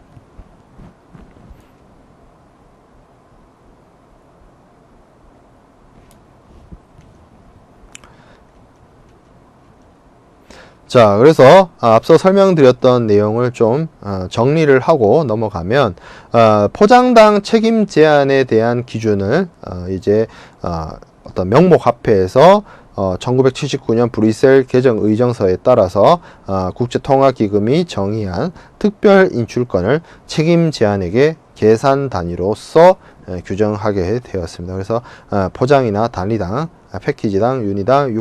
자, 그래서 앞서 설명드렸던 내용을 좀 정리를 하고 넘어가면, 포장당 책임 제한에 대한 기준을 이제 어떤 명목 합회에서 1979년 브뤼셀 개정 의정서에 따라서 국제통화기금이 정의한 특별 인출권을 책임 제한액의 계산 단위로서 규정하게 되었습니다. 그래서 포장이나 단위당, 패키지당, 유니당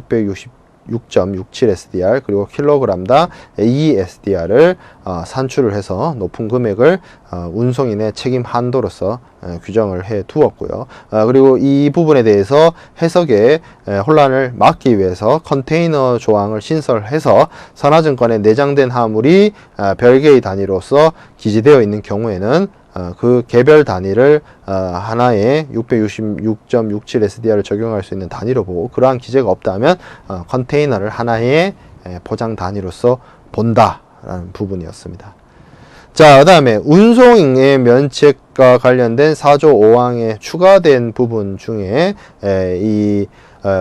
6.67 SDR 그리고 킬로그램당 2 SDR을 산출을 해서 높은 금액을 운송인의 책임 한도로서 규정을 해 두었고요. 그리고 이 부분에 대해서 해석에 혼란을 막기 위해서 컨테이너 조항을 신설해서 선화증권에 내장된 화물이 별개의 단위로서 기재되어 있는 경우에는 그 개별 단위를 하나의 666.67 SDR을 적용할 수 있는 단위로 보고, 그러한 기재가 없다면 컨테이너를 하나의 포장 단위로서 본다라는 부분이었습니다. 자, 그 다음에 운송인의 면책과 관련된 4조 5항에 추가된 부분 중에 이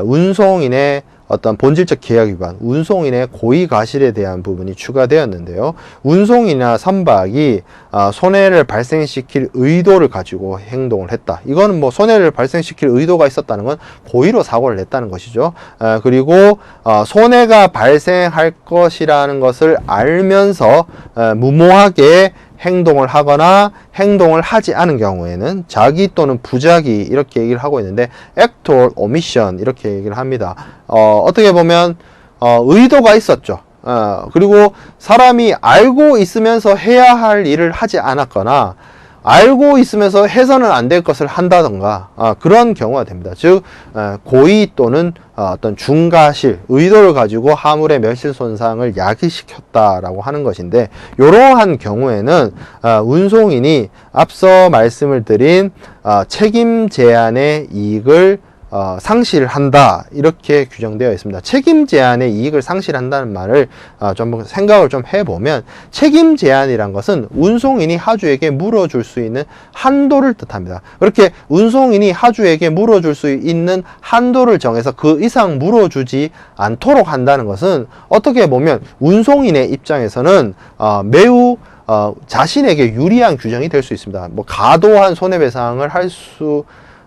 운송인의 어떤 본질적 계약 위반, 운송인의 고의 과실에 대한 부분이 추가되었는데요. 운송이나 선박이 손해를 발생시킬 의도를 가지고 행동을 했다. 이거는 뭐 손해를 발생시킬 의도가 있었다는 건 고의로 사고를 냈다는 것이죠. 그리고 손해가 발생할 것이라는 것을 알면서 무모하게 행동을 하거나 행동을 하지 않은 경우에는 자기 또는 부작위, 이렇게 얘기를 하고 있는데 act or omission 이렇게 얘기를 합니다. 어떻게 보면 의도가 있었죠. 그리고 사람이 알고 있으면서 해야 할 일을 하지 않았거나 알고 있으면서 해서는 안 될 것을 한다던가 그런 경우가 됩니다. 즉 고의 또는 어떤 중과실, 의도를 가지고 화물의 멸실 손상을 야기시켰다라고 하는 것인데, 이러한 경우에는 운송인이 앞서 말씀을 드린 책임 제한의 이익을 상실한다, 이렇게 규정되어 있습니다. 책임 제한의 이익을 상실한다는 말을 좀 생각을 좀 해보면, 책임 제한이란 것은 운송인이 하주에게 물어줄 수 있는 한도를 뜻합니다. 그렇게 운송인이 하주에게 물어줄 수 있는 한도를 정해서 그 이상 물어주지 않도록 한다는 것은 어떻게 보면 운송인의 입장에서는 매우 자신에게 유리한 규정이 될 수 있습니다. 뭐 과도한 손해배상을 할 수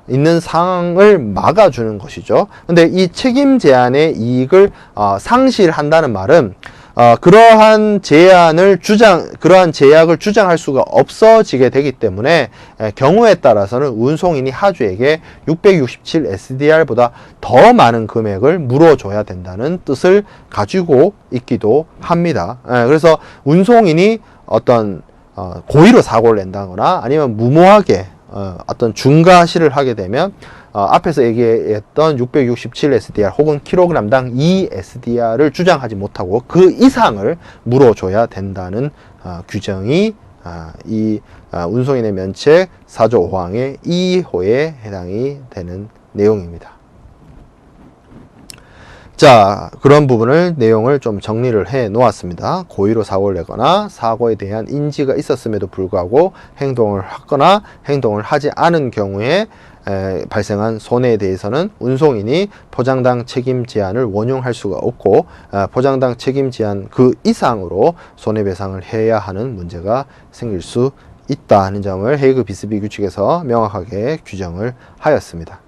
있는 상황을 막아주는 것이죠. 근데 이 책임 제한의 이익을 상실한다는 말은 그러한 제약을 주장할 수가 없어지게 되기 때문에 경우에 따라서는 운송인이 하주에게 667 SDR보다 더 많은 금액을 물어줘야 된다는 뜻을 가지고 있기도 합니다. 그래서 운송인이 어떤 고의로 사고를 낸다거나 아니면 무모하게 어떤 중과실을 하게 되면 앞에서 얘기했던 667 SDR 혹은 킬로그램당 2 SDR을 주장하지 못하고 그 이상을 물어줘야 된다는 규정이 이 운송인의 면책 4조 5항의 2호에 해당이 되는 내용입니다. 자, 그런 부분을 내용을 좀 정리를 해 놓았습니다. 고의로 사고를 내거나 사고에 대한 인지가 있었음에도 불구하고 행동을 하거나 행동을 하지 않은 경우에 발생한 손해에 대해서는 운송인이 포장당 책임 제한을 원용할 수가 없고 포장당 책임 제한 그 이상으로 손해배상을 해야 하는 문제가 생길 수 있다는 점을 헤이그 비스비 규칙에서 명확하게 규정을 하였습니다.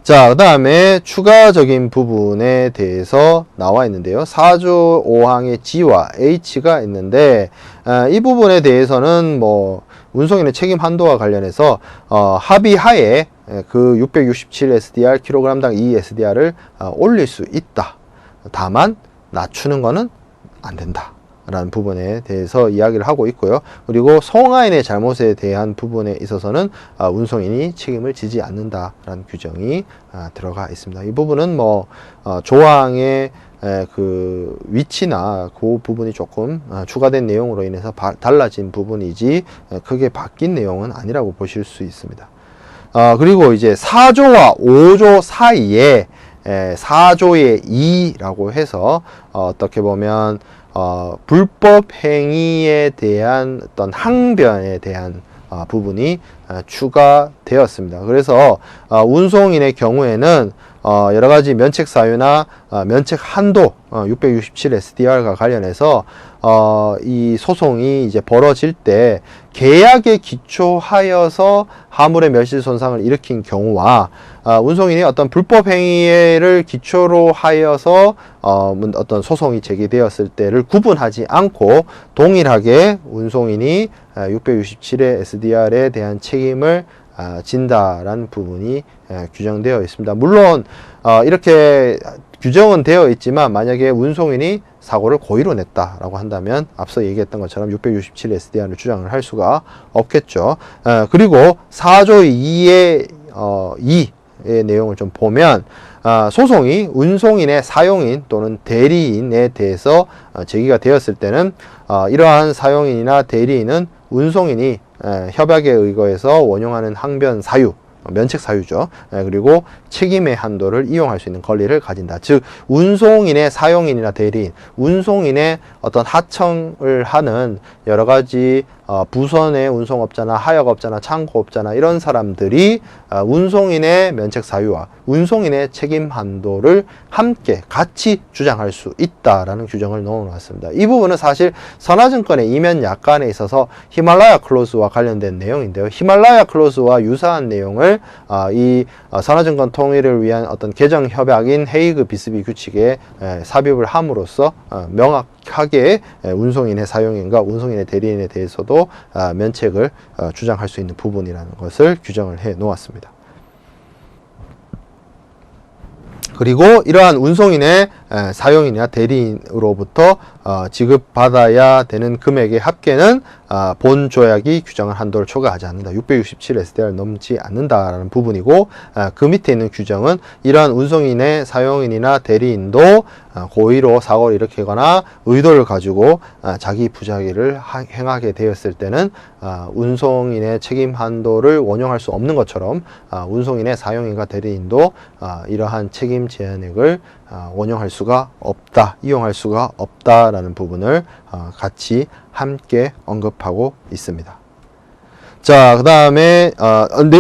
자, 그 다음에 추가적인 부분에 대해서 나와 있는데요. 4조 5항의 G와 H가 있는데 이 부분에 대해서는 뭐 운송인의 책임 한도와 관련해서 합의하에 그 667 SDR 킬로그램당 2 SDR을 올릴 수 있다. 다만 낮추는 거는 안 된다 라는 부분에 대해서 이야기를 하고 있고요. 그리고 송화인의 잘못에 대한 부분에 있어서는 운송인이 책임을 지지 않는다라는 규정이 들어가 있습니다. 이 부분은 뭐 조항의 그 위치나 그 부분이 조금 추가된 내용으로 인해서 달라진 부분이지 크게 바뀐 내용은 아니라고 보실 수 있습니다. 그리고 이제 4조와 5조 사이에 4조의 2라고 해서 어떻게 보면 불법 행위에 대한 어떤 항변에 대한 부분이 추가되었습니다. 그래서 운송인의 경우에는 여러 가지 면책 사유나 면책 한도 667 SDR과 관련해서 이 소송이 이제 벌어질 때 계약에 기초하여서 화물의 멸실 손상을 일으킨 경우와 운송인이 어떤 불법 행위를 기초로 하여서 어떤 소송이 제기되었을 때를 구분하지 않고 동일하게 운송인이 667의 SDR에 대한 책임을 진다라는 부분이 규정되어 있습니다. 물론 이렇게 규정은 되어 있지만 만약에 운송인이 사고를 고의로 냈다라고 한다면 앞서 얘기했던 것처럼 667 SDR을 주장을 할 수가 없겠죠. 그리고 4조 2의 2의 내용을 좀 보면 소송이 운송인의 사용인 또는 대리인에 대해서 제기가 되었을 때는 이러한 사용인이나 대리인은 운송인이 협약에 의거해서 원용하는 항변 사유, 면책 사유죠. 그리고 책임의 한도를 이용할 수 있는 권리를 가진다. 즉 운송인의 사용인이나 대리인, 운송인의 어떤 하청을 하는 여러 가지 부선의 운송업자나 하역업자나 창고업자나 이런 사람들이 운송인의 면책 사유와 운송인의 책임 한도를 함께 같이 주장할 수 있다라는 규정을 넣어 놓았습니다. 이 부분은 사실 선화증권의 이면 약관에 있어서 히말라야 클로즈와 관련된 내용인데요. 히말라야 클로즈와 유사한 내용을 이 선화증권 통일을 위한 어떤 개정 협약인 헤이그 비스비 규칙에 삽입을 함으로써 명확하게 운송인의 사용인과 운송인의 대리인에 대해서도 면책을 주장할 수 있는 부분이라는 것을 규정을 해 놓았습니다. 그리고 이러한 운송인의 사용인이나 대리인으로부터 지급받아야 되는 금액의 합계는 본 조약이 규정한 한도를 초과하지 않는다. 667 SDR을 넘지 않는다라는 부분이고, 그 밑에 있는 규정은 이러한 운송인의 사용인이나 대리인도 고의로 사고를 일으키거나 의도를 가지고 자기 부작위를 행하게 되었을 때는 운송인의 책임 한도를 원용할 수 없는 것처럼 운송인의 사용인과 대리인도 이러한 책임 제한액을 원용할 수가 없다, 이용할 수가 없다라는 부분을 같이 함께 언급하고 있습니다. 자, 그 다음에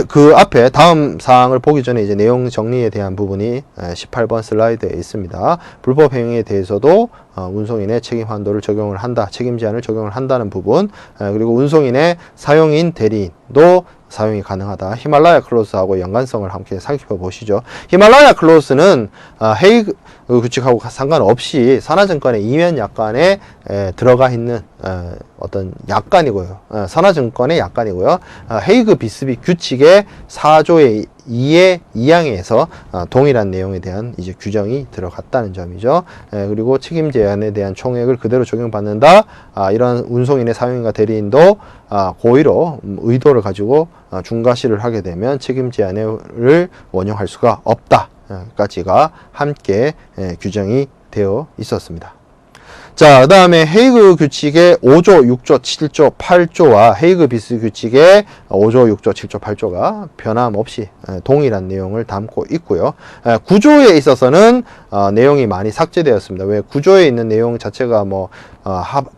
그 앞에 다음 사항을 보기 전에 이제 내용 정리에 대한 부분이 18번 슬라이드에 있습니다. 불법 행위에 대해서도 운송인의 책임 한도를 적용을 한다, 책임 제한을 적용을 한다는 부분, 그리고 운송인의 사용인 대리인도 사용이 가능하다. 히말라야 클로스하고 연관성을 함께 살펴보시죠. 히말라야 클로스는 헤이그 규칙하고 상관없이 선화증권의 이면 약관에 들어가 있는 어떤 약관이고요. 선화증권의 약관이고요. 헤이그 비스비 규칙의 4조의 2의 2항에서 동일한 내용에 대한 이제 규정이 들어갔다는 점이죠. 그리고 책임 제한에 대한 총액을 그대로 적용받는다. 이런 운송인의 사용인과 대리인도 고의로 의도를 가지고 중과실을 하게 되면 책임 제한을 원용할 수가 없다. 까지가 함께 규정이 되어 있었습니다. 자, 그 다음에 헤이그 규칙의 5조, 6조, 7조, 8조와 헤이그 비스 규칙의 5조, 6조, 7조, 8조가 변함없이 동일한 내용을 담고 있고요. 9조에 있어서는 내용이 많이 삭제되었습니다. 왜 9조에 있는 내용 자체가 뭐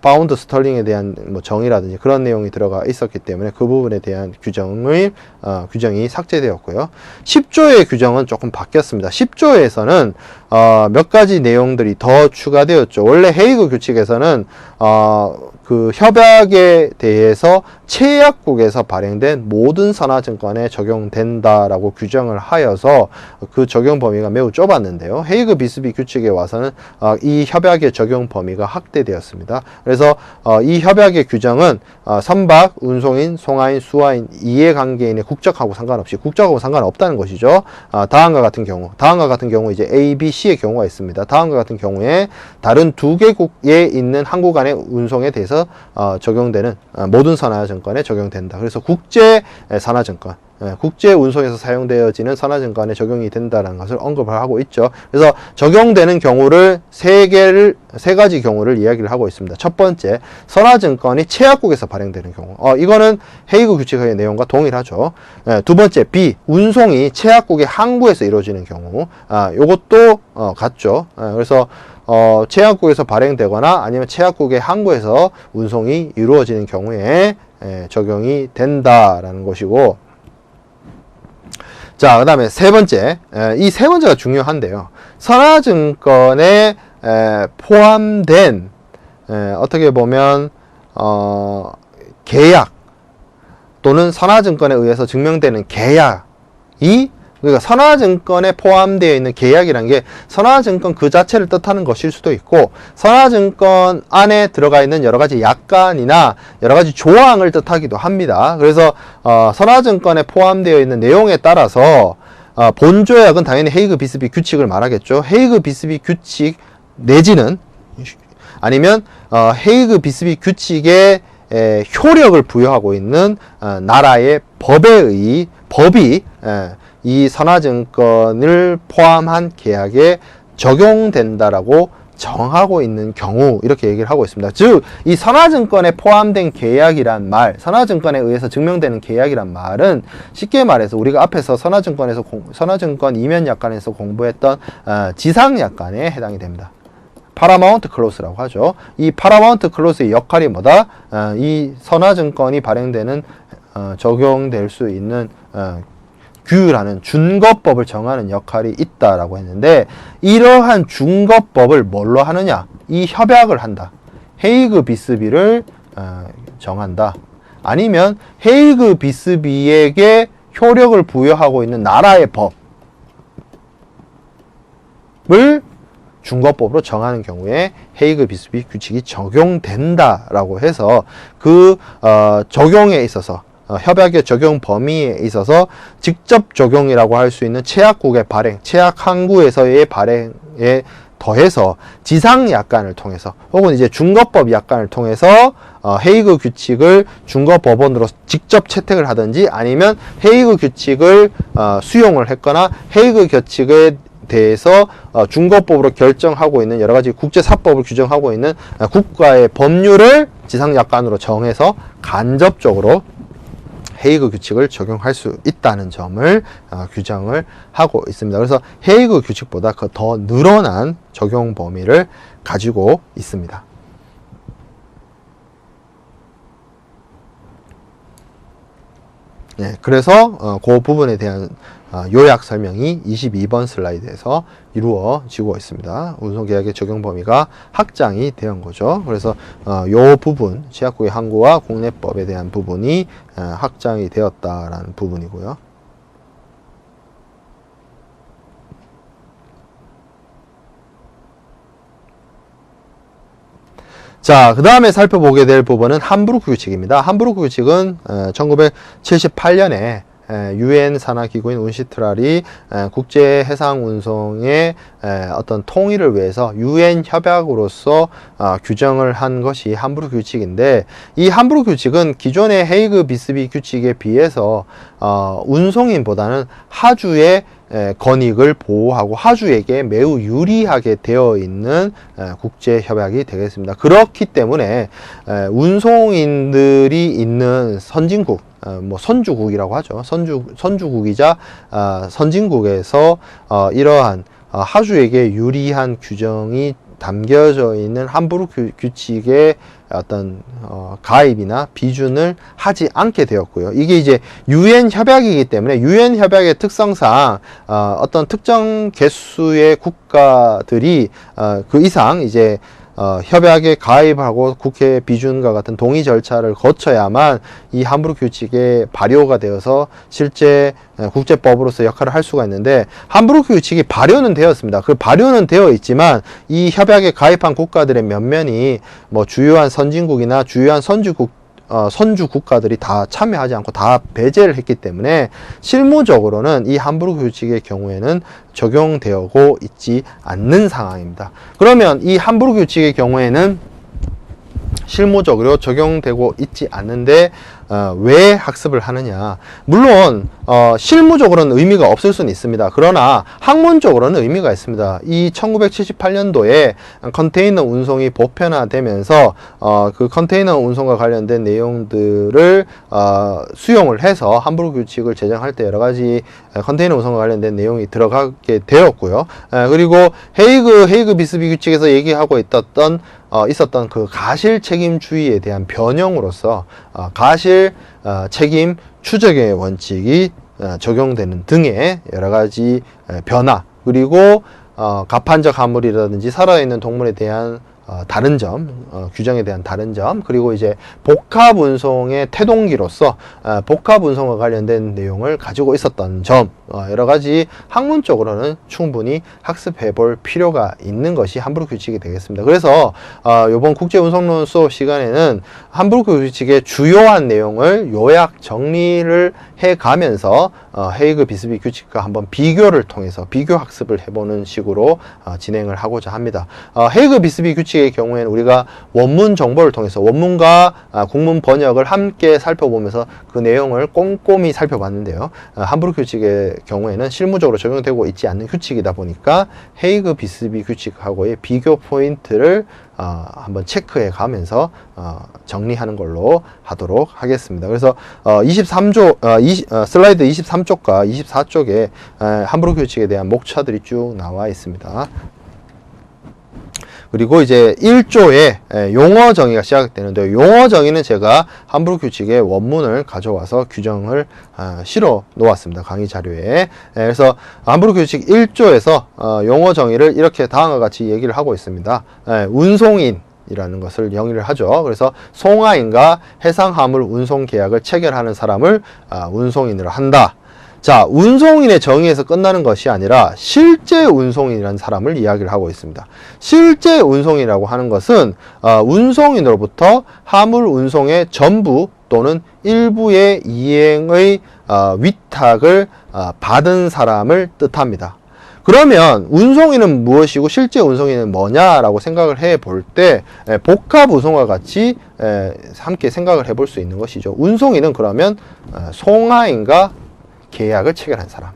파운드 스털링에 대한 뭐 정의라든지 그런 내용이 들어가 있었기 때문에 그 부분에 대한 규정이 삭제되었고요. 10조의 규정은 조금 바뀌었습니다. 10조에서는 몇 가지 내용들이 더 추가되었죠. 원래 헤이그 규칙에서는 그 협약에 대해서 체약국에서 발행된 모든 선화증권에 적용된다라고 규정을 하여서 그 적용 범위가 매우 좁았는데요. 헤이그 비스비 규칙에 와서는 이 협약의 적용 범위가 확대되었습니다. 그래서 이 협약의 규정은 선박, 운송인, 송화인, 수화인, 이해관계인의 국적하고 상관없이 국적하고 상관없다는 것이죠. 다음과 같은 경우 이제 A, B, C의 경우가 있습니다. 다음과 같은 경우에 다른 두 개국에 있는 항구 간의 운송에 대해서 적용되는 모든 선화증권에 적용된다. 그래서 국제 선화증권, 국제 운송에서 사용되어지는 선화증권에 적용이 된다는 것을 언급을 하고 있죠. 그래서 적용되는 경우를 세 가지 경우를 이야기를 하고 있습니다. 첫 번째, 선화증권이 체약국에서 발행되는 경우. 이거는 헤이그 규칙의 내용과 동일하죠. 두 번째, B, 운송이 체약국의 항구에서 이루어지는 경우. 요것도 같죠. 그래서 체약국에서 발행되거나 아니면 체약국의 항구에서 운송이 이루어지는 경우에 적용이 된다라는 것이고, 자, 그 다음에 세 번째, 이 세 번째가 중요한데요. 선화증권에 포함된 어떻게 보면 계약 또는 선화증권에 의해서 증명되는 계약이, 그러니까 선화증권에 포함되어 있는 계약이라는 게 선화증권 그 자체를 뜻하는 것일 수도 있고, 선화증권 안에 들어가 있는 여러 가지 약관이나 여러 가지 조항을 뜻하기도 합니다. 그래서 선화증권에 포함되어 있는 내용에 따라서 본 조약은 당연히 헤이그 비스비 규칙을 말하겠죠. 헤이그 비스비 규칙 내지는 아니면 헤이그 비스비 규칙에 효력을 부여하고 있는 나라의 법이 이 선화증권을 포함한 계약에 적용된다라고 정하고 있는 경우 이렇게 얘기를 하고 있습니다. 즉, 이 선화증권에 포함된 계약이란 말, 선화증권에 의해서 증명되는 계약이란 말은 쉽게 말해서 우리가 앞에서 선화증권 이면약관에서 공부했던 지상약관에 해당이 됩니다. 파라마운트 클로스라고 하죠. 이 파라마운트 클로스의 역할이 뭐다? 이 선화증권이 발행되는 적용될 수 있는 규율하는 준거법을 정하는 역할이 있다라고 했는데, 이러한 준거법을 뭘로 하느냐? 이 협약을 한다. 헤이그 비스비를 정한다. 아니면 헤이그 비스비에게 효력을 부여하고 있는 나라의 법을 준거법으로 정하는 경우에 헤이그 비스비 규칙이 적용된다라고 해서 그 적용에 있어서 협약의 적용 범위에 있어서 직접 적용이라고 할 수 있는 체약국의 발행, 체약 항구에서의 발행에 더해서 지상 약관을 통해서 혹은 이제 준거법 약관을 통해서 헤이그 규칙을 준거법원으로 직접 채택을 하든지 아니면 헤이그 규칙을 수용을 했거나 헤이그 규칙에 대해서 준거법으로 결정하고 있는 여러 가지 국제사법을 규정하고 있는 국가의 법률을 지상 약관으로 정해서 간접적으로 헤이그 규칙을 적용할 수 있다는 점을 규정을 하고 있습니다. 그래서 헤이그 규칙보다 더 늘어난 적용 범위를 가지고 있습니다. 네, 그래서 그 부분에 대한 요약 설명이 22번 슬라이드에서 이루어지고 있습니다. 운송계약의 적용 범위가 확장이 된 거죠. 그래서 요 부분, 제약국의 항구와 국내법에 대한 부분이 확장이 되었다라는 부분이고요. 자, 그 다음에 살펴보게 될 부분은 함부르크 규칙입니다. 함부르크 규칙은 1978년에 유엔 산하 기구인 운시트랄이 국제 해상 운송의 어떤 통일을 위해서 유엔 협약으로서 규정을 한 것이 함부르크 규칙인데, 이 함부르크 규칙은 기존의 헤이그 비스비 규칙에 비해서 운송인보다는 하주의 권익을 보호하고 하주에게 매우 유리하게 되어 있는 국제 협약이 되겠습니다. 그렇기 때문에 운송인들이 있는 선진국, 뭐 선주국이라고 하죠. 선주국이자 선진국에서 이러한 하주에게 유리한 규정이 담겨져 있는 함부르크 규칙의 어떤 가입이나 비준을 하지 않게 되었고요. 이게 이제 유엔 협약이기 때문에 유엔 협약의 특성상 어떤 특정 개수의 국가들이 그 이상 이제 협약에 가입하고 국회 비준과 같은 동의 절차를 거쳐야만 이 함부르크 규칙에 발효가 되어서 실제 국제법으로서 역할을 할 수가 있는데, 함부르크 규칙이 발효는 되었습니다. 그 발효는 되어 있지만 이 협약에 가입한 국가들의 면면이 뭐 주요한 선진국이나 주요한 선주 국가들이 다 참여하지 않고 다 배제를 했기 때문에 실무적으로는 이 함부르크 규칙의 경우에는 적용되고 있지 않는 상황입니다. 그러면 이 함부르크 규칙의 경우에는 실무적으로 적용되고 있지 않는데 왜 학습을 하느냐? 물론 실무적으로는 의미가 없을 수는 있습니다. 그러나 학문적으로는 의미가 있습니다. 이 1978년도에 컨테이너 운송이 보편화되면서 그 컨테이너 운송과 관련된 내용들을 수용을 해서 함부르크 규칙을 제정할 때 여러 가지 컨테이너 운송과 관련된 내용이 들어가게 되었고요. 그리고 헤이그 비스비 규칙에서 얘기하고 있었던 그 가실 책임주의에 대한 변형으로서 가실 책임 추적의 원칙이 적용되는 등의 여러 가지 변화, 그리고 가판적 화물이라든지 살아있는 동물에 대한 다른 점, 규정에 대한 다른 점, 그리고 이제 복합 운송의 태동기로서 복합 운송과 관련된 내용을 가지고 있었던 점, 여러 가지 학문적으로는 충분히 학습해 볼 필요가 있는 것이 함부르크 규칙이 되겠습니다. 그래서 이번 국제 운송론 수업 시간에는 함부르크 규칙의 주요한 내용을 요약 정리를 가면서 헤이그 비스비 규칙과 한번 비교를 통해서 비교 학습을 해보는 식으로 진행을 하고자 합니다. 헤이그 비스비 규칙의 경우에는 우리가 원문 정보를 통해서 원문과 국문 번역을 함께 살펴보면서 그 내용을 꼼꼼히 살펴봤는데요. 함부르크 규칙의 경우에는 실무적으로 적용되고 있지 않는 규칙이다 보니까 헤이그 비스비 규칙하고의 비교 포인트를 한번 체크해 가면서 정리하는 걸로 하도록 하겠습니다. 그래서 23조 슬라이드 23쪽과 24쪽에 함부르크 규칙에 대한 목차들이 쭉 나와 있습니다. 그리고 이제 1조에 용어 정의가 시작되는데요. 용어 정의는 제가 함부르크 규칙의 원문을 가져와서 규정을 실어 놓았습니다. 강의 자료에. 그래서 함부르크 규칙 1조에서 용어 정의를 이렇게 다음과 같이 얘기를 하고 있습니다. 운송인 이라는 것을 영위를 하죠. 그래서 송화인과 해상화물 운송 계약을 체결하는 사람을 운송인으로 한다. 자, 운송인의 정의에서 끝나는 것이 아니라 실제 운송인이라는 사람을 이야기를 하고 있습니다. 실제 운송인이라고 하는 것은 운송인으로부터 화물 운송의 전부 또는 일부의 이행의 위탁을 받은 사람을 뜻합니다. 그러면 운송인은 무엇이고 실제 운송인은 뭐냐라고 생각을 해 볼 때 복합 운송과 같이 함께 생각을 해볼 수 있는 것이죠. 운송인은 그러면 송화인과 계약을 체결한 사람.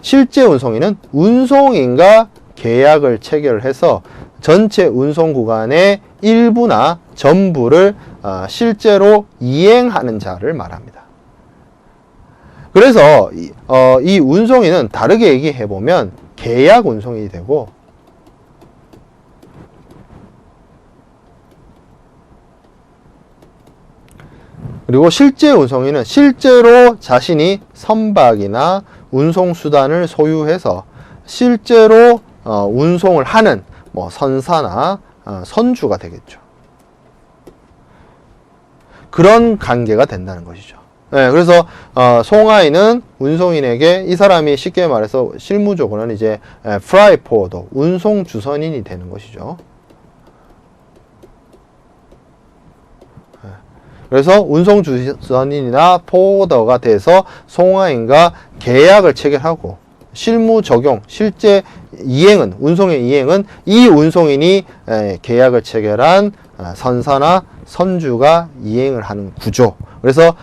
실제 운송인은 운송인과 계약을 체결을 해서 전체 운송 구간의 일부나 전부를 실제로 이행하는 자를 말합니다. 그래서 이 운송인은 다르게 얘기해 보면 계약 운송인이 되고, 그리고 실제 운송인은 실제로 자신이 선박이나 운송수단을 소유해서 실제로 운송을 하는 선사나 선주가 되겠죠. 그런 관계가 된다는 것이죠. 네, 그래서 송화인은 운송인에게 이 사람이 쉽게 말해서 실무적으로는 이제 프라이포더, 운송 주선인이 되는 것이죠. 그래서 운송 주선인이나 포워더가 돼서 송화인과 계약을 체결하고 실무 적용, 실제 이행은, 운송의 이행은 이 운송인이 계약을 체결한 선사나 선주가 이행을 하는 구조. 그래서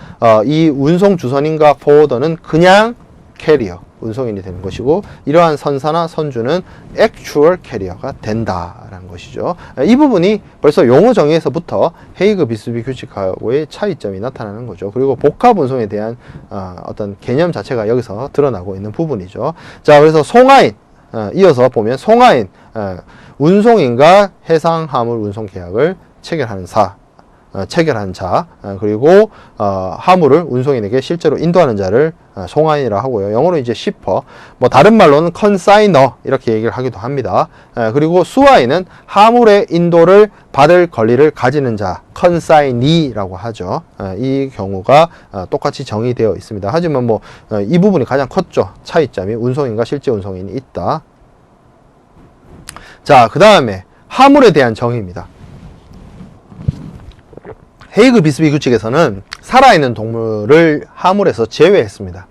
이 운송 주선인과 포워더는 그냥 캐리어, 운송인이 되는 것이고, 이러한 선사나 선주는 액추얼 캐리어가 된다라는 것이죠. 이 부분이 벌써 용어 정의에서부터 헤이그 비스비 규칙하고의 차이점이 나타나는 거죠. 그리고 복합 운송에 대한 어떤 개념 자체가 여기서 드러나고 있는 부분이죠. 자, 그래서 송화인, 이어서 보면 송화인, 운송인과 해상화물 운송 계약을 체결하는 체결한 자, 그리고 화물을 운송인에게 실제로 인도하는 자를 송화인이라 하고요. 영어로 이제 shiper, 다른 말로는 consigner 이렇게 얘기를 하기도 합니다. 그리고 수화인은 화물의 인도를 받을 권리를 가지는 자, consignee라고 하죠. 이 경우가 똑같이 정의되어 있습니다. 하지만 이 부분이 가장 컸죠. 차이점이 운송인과 실제 운송인이 있다. 자, 그 다음에 화물에 대한 정의입니다. 헤이그 비스비 규칙에서는 살아있는 동물을 화물에서 제외했습니다.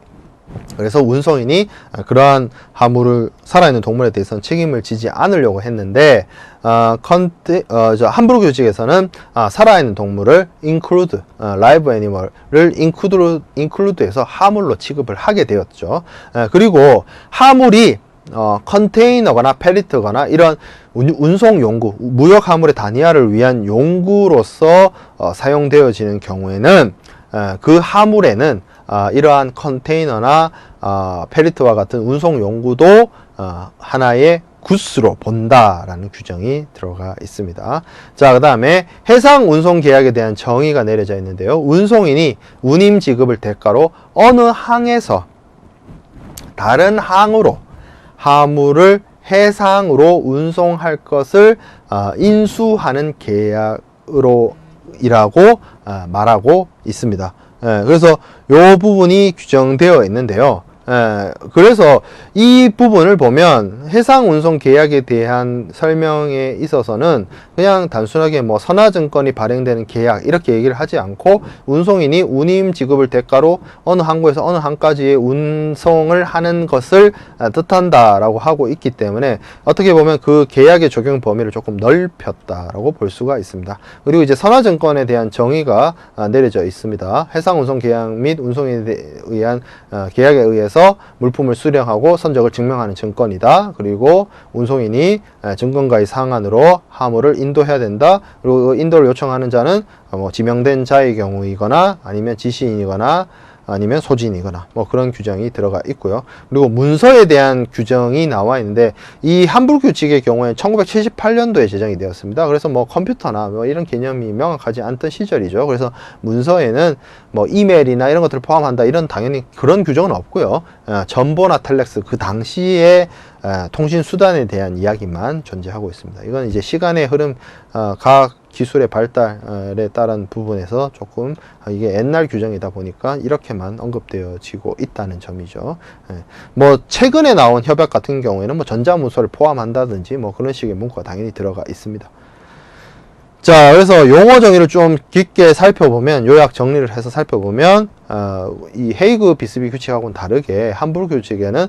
그래서 운송인이 그러한 화물을, 살아있는 동물에 대해서는 책임을 지지 않으려고 했는데, 함부르크 규칙에서는 살아있는 동물을 include, live animal을 include해서 화물로 취급을 하게 되었죠. 그리고 화물이 컨테이너거나 펠리트거나 이런 운송 용구, 무역 화물의 단위화를 위한 용구로서 사용되어지는 경우에는 그 화물에는 이러한 컨테이너나 펠리트와 같은 운송 용구도 하나의 구스로 본다라는 규정이 들어가 있습니다. 자, 그 다음에 해상 운송 계약에 대한 정의가 내려져 있는데요. 운송인이 운임 지급을 대가로 어느 항에서 다른 항으로 화물을 해상으로 운송할 것을 인수하는 계약으로 이라고 말하고 있습니다. 그래서 이 부분이 규정되어 있는데요. 그래서 이 부분을 보면 해상 운송 계약에 대한 설명에 있어서는 그냥 단순하게 뭐 선화증권이 발행되는 계약 이렇게 얘기를 하지 않고 운송인이 운임 지급을 대가로 어느 항구에서 어느 항까지의 운송을 하는 것을 뜻한다라고 하고 있기 때문에 어떻게 보면 그 계약의 적용 범위를 조금 넓혔다라고 볼 수가 있습니다. 그리고 이제 선화증권에 대한 정의가 내려져 있습니다. 해상운송계약 및 운송인에 의한 계약에 의해서 물품을 수령하고 선적을 증명하는 증권이다. 그리고 운송인이 증권가의 상한으로 화물을 인도해야 된다. 그리고 인도를 요청하는 자는 뭐 지명된 자의 경우이거나 아니면 지시인이거나 아니면 소지인이거나 뭐 그런 규정이 들어가 있고요. 그리고 문서에 대한 규정이 나와 있는데 이 환불규칙의 경우에는 1978년도에 제정이 되었습니다. 그래서 뭐 컴퓨터나 뭐 이런 개념이 명확하지 않던 시절이죠. 그래서 문서에는 뭐 이메일이나 이런 것들을 포함한다 이런 당연히 그런 규정은 없고요. 전보나 텔렉스 그 당시에 통신 수단에 대한 이야기만 존재하고 있습니다. 이건 이제 시간의 흐름, 과학 기술의 발달에 따른 부분에서 조금 이게 옛날 규정이다 보니까 이렇게만 언급되어지고 있다는 점이죠. 뭐 최근에 나온 협약 같은 경우에는 뭐 전자문서를 포함한다든지 뭐 그런 식의 문구가 당연히 들어가 있습니다. 자, 그래서 용어 정의를 좀 깊게 살펴보면, 요약 정리를 해서 살펴보면, 이 헤이그 비스비 규칙하고는 다르게 환불 규칙에는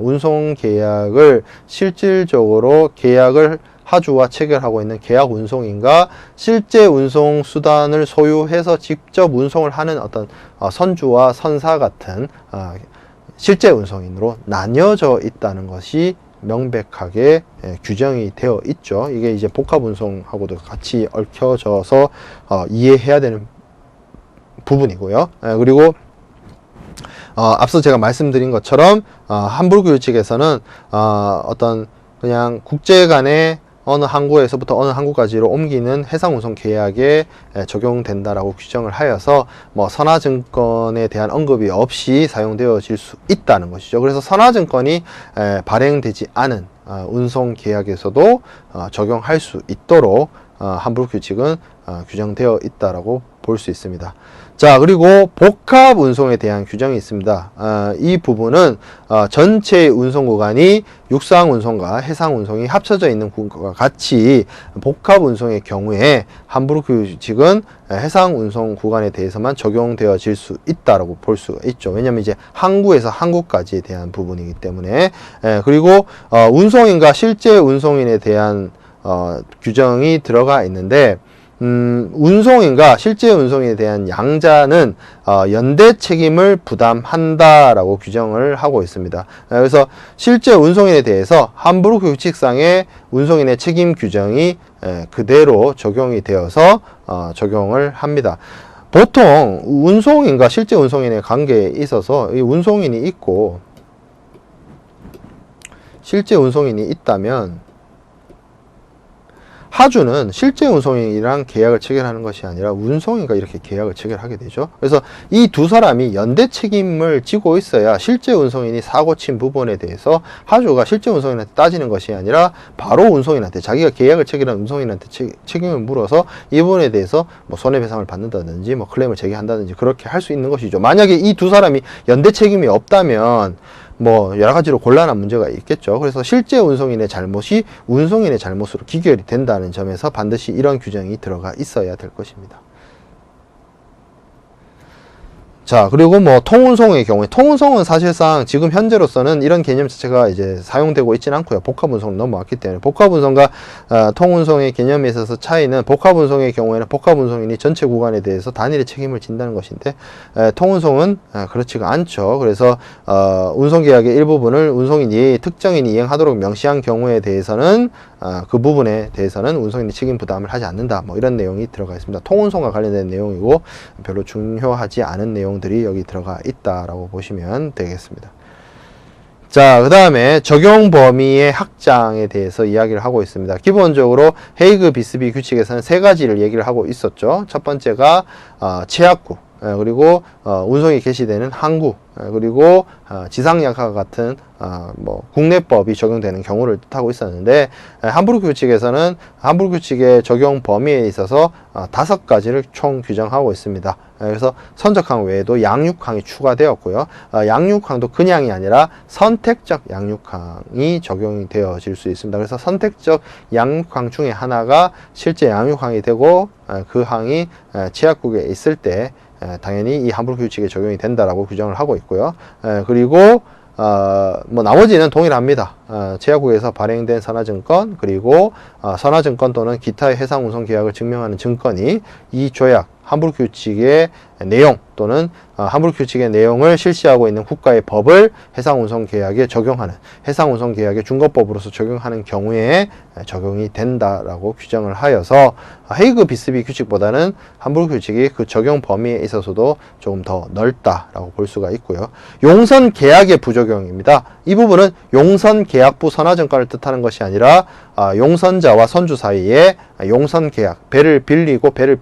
운송 계약을 실질적으로 계약을 하주와 체결하고 있는 계약 운송인과 실제 운송 수단을 소유해서 직접 운송을 하는 어떤 선주와 선사 같은 실제 운송인으로 나뉘어져 있다는 것이 명백하게 규정이 되어 있죠. 이게 이제 복합운송하고도 같이 얽혀져서 이해해야 되는 부분이고요. 그리고 앞서 제가 말씀드린 것처럼 환불규칙에서는 어떤 그냥 국제 간의 어느 항구에서부터 어느 항구까지로 옮기는 해상운송 계약에 적용된다라고 규정을 하여서 뭐 선화증권에 대한 언급이 없이 사용되어질 수 있다는 것이죠. 그래서 선화증권이 발행되지 않은 운송 계약에서도 적용할 수 있도록 환불규칙은 규정되어 있다라고 볼 수 있습니다. 자, 그리고 복합 운송에 대한 규정이 있습니다. 이 부분은 전체 운송 구간이 육상 운송과 해상 운송이 합쳐져 있는 구간과 같이 복합 운송의 경우에 환불 규칙은 해상 운송 구간에 대해서만 적용되어질 수 있다라고 볼 수가 있죠. 왜냐하면 이제 항구에서 항구까지에 대한 부분이기 때문에. 그리고 운송인과 실제 운송인에 대한 규정이 들어가 있는데, 운송인과 실제 운송인에 대한 양자는 연대 책임을 부담한다라고 규정을 하고 있습니다. 그래서 실제 운송인에 대해서 환불 규칙상의 운송인의 책임 규정이 그대로 적용이 되어서 적용을 합니다. 보통 운송인과 실제 운송인의 관계에 있어서 이 운송인이 있고 실제 운송인이 있다면 하주는 실제 운송인이랑 계약을 체결하는 것이 아니라 운송인과 이렇게 계약을 체결하게 되죠. 그래서 이 두 사람이 연대 책임을 지고 있어야 실제 운송인이 사고 친 부분에 대해서 하주가 실제 운송인한테 따지는 것이 아니라 바로 운송인한테, 자기가 계약을 체결한 운송인한테 책임을 물어서 이 부분에 대해서 뭐 손해배상을 받는다든지 뭐 클레임을 제기한다든지 그렇게 할 수 있는 것이죠. 만약에 이 두 사람이 연대 책임이 없다면 뭐 여러 가지로 곤란한 문제가 있겠죠. 그래서 실제 운송인의 잘못이 운송인의 잘못으로 기결이 된다는 점에서 반드시 이런 규정이 들어가 있어야 될 것입니다. 자, 그리고 뭐 통운송의 경우에, 통운송은 사실상 지금 현재로서는 이런 개념 자체가 이제 사용되고 있지는 않고요. 복합운송으로 넘어왔기 때문에 복합운송과 통운송의 개념에 있어서 차이는, 복합운송의 경우에는 복합운송인이 전체 구간에 대해서 단일의 책임을 진다는 것인데, 통운송은 그렇지가 않죠. 그래서 운송계약의 일부분을 운송인이 특정인이 이행하도록 명시한 경우에 대해서는 그 부분에 대해서는 운송인이 책임 부담을 하지 않는다, 뭐 이런 내용이 들어가 있습니다. 통운송과 관련된 내용이고 별로 중요하지 않은 내용들이 여기 들어가 있다라고 보시면 되겠습니다. 자, 그 다음에 적용 범위의 확장에 대해서 이야기를 하고 있습니다. 기본적으로 헤이그 비스비 규칙에서는 세 가지를 얘기를 하고 있었죠. 첫 번째가 최악구, 그리고 운송이 개시되는 항구, 그리고 지상약화 같은 뭐 국내법이 적용되는 경우를 뜻하고 있었는데, 함부르크 규칙에서는 함부르크 규칙의 적용 범위에 있어서 5가지를 총 규정하고 있습니다. 그래서 선적항 외에도 양육항이 추가되었고요. 양육항도 그냥이 아니라 선택적 양육항이 적용이 되어질 수 있습니다. 그래서 선택적 양육항 중에 하나가 실제 양육항이 되고, 그 항이 제약국에 있을 때 당연히 이 함부르크 규칙에 적용이 된다라고 규정을 하고 있고요. 그리고 뭐 나머지는 동일합니다. 제약국에서 발행된 선화증권, 그리고 선화증권 또는 기타의 해상운송 계약을 증명하는 증권이 이 조약 함부르크 규칙의 내용 또는 함부르크 규칙의 내용을 실시하고 있는 국가의 법을 해상운송 계약에 적용하는, 해상운송 계약의 준거법으로서 적용하는 경우에 적용이 된다라고 규정을 하여서 헤이그 비스비 규칙보다는 함부르크 규칙이 그 적용 범위에 있어서도 조금 더 넓다라고 볼 수가 있고요. 용선 계약의 부적용입니다. 이 부분은 용선 계약부 선화증권을 뜻하는 것이 아니라 용선자와 선주 사이에 용선 계약, 배를 빌리고 배를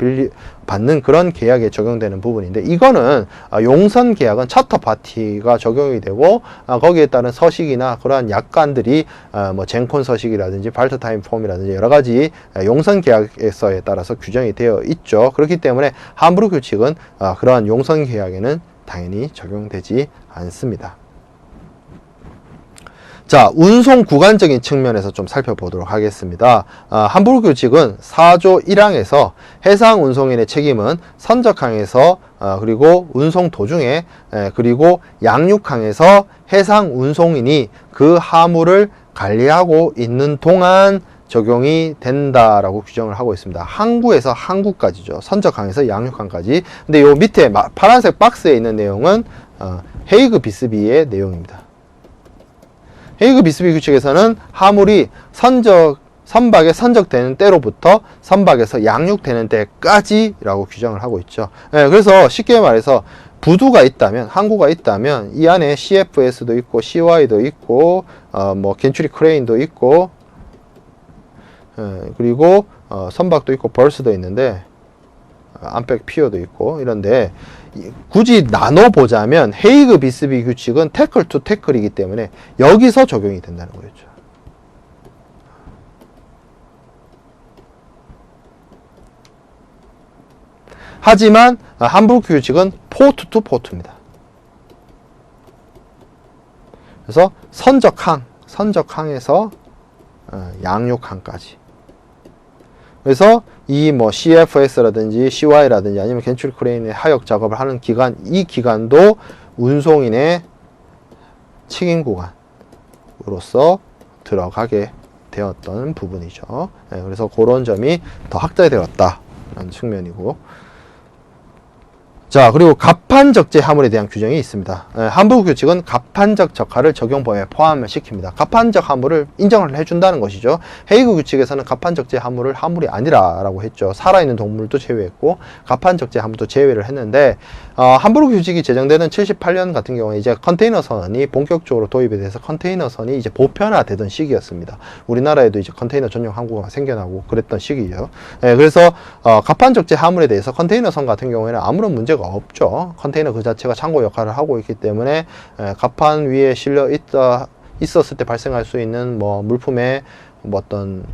받는 그런 계약에 적용되는 부분인데, 이거는 용선 계약은 차터 파티가 적용이 되고, 거기에 따른 서식이나 그러한 약관들이 뭐 젠콘 서식이라든지 발트타임 폼이라든지 여러 가지 용선 계약서에 따라서 규정이 되어 있죠. 그렇기 때문에 함부르크 규칙은 그러한 용선 계약에는 당연히 적용되지 않습니다. 자, 운송 구간적인 측면에서 좀 살펴보도록 하겠습니다. 함부르크 규칙은 4조 1항에서 해상 운송인의 책임은 선적항에서 그리고 운송 도중에 그리고 양육항에서 해상 운송인이 그 화물을 관리하고 있는 동안 적용이 된다라고 규정을 하고 있습니다. 항구에서 항구까지죠. 선적항에서 양육항까지. 근데 요 밑에 파란색 박스에 있는 내용은 헤이그 비스비의 내용입니다. 헤이그 비스비 규칙에서는 화물이 선박에 선적되는 때로부터 선박에서 양육되는 때까지라고 규정을 하고 있죠. 그래서 쉽게 말해서 부두가 있다면, 항구가 있다면 이 안에 CFS도 있고 CY도 있고 뭐 겐츄리 크레인도 있고 그리고 선박도 있고 벌스도 있는데 암백 피어도 있고 이런데, 굳이 나눠보자면 헤이그 비스비 규칙은 태클 투 태클이기 때문에 여기서 적용이 된다는 거였죠. 하지만 함부르크 규칙은 포트 투 포트입니다. 그래서 선적항에서 양육항까지. 그래서 이 뭐 CFS라든지 CY라든지 아니면 겐츄리 크레인의 하역 작업을 하는 기간, 이 기간도 운송인의 책임 구간으로서 들어가게 되었던 부분이죠. 그래서 그런 점이 더 확대되었다라는 측면이고, 자, 그리고 갑판적재 화물에 대한 규정이 있습니다. 함부르크 규칙은 갑판적 적하를 적용 범위에 포함을 시킵니다. 갑판적 화물을 인정을 해준다는 것이죠. 헤이그 규칙에서는 갑판적재 화물을 화물이 아니라라고 했죠. 살아있는 동물도 제외했고 갑판적재 화물도 제외를 했는데, 함부르크 규칙이 제정되는 78년 같은 경우에 이제 컨테이너선이 본격적으로 도입에 대해서 컨테이너선이 이제 보편화되던 시기였습니다. 우리나라에도 이제 컨테이너 전용 항구가 생겨나고 그랬던 시기죠. 그래서 갑판적재 화물에 대해서 컨테이너선 같은 경우에는 아무런 문제가 없죠. 컨테이너 그 자체가 창고 역할을 하고 있기 때문에 갑판 위에 실려 있었을 때 발생할 수 있는 뭐 물품의 뭐 어떤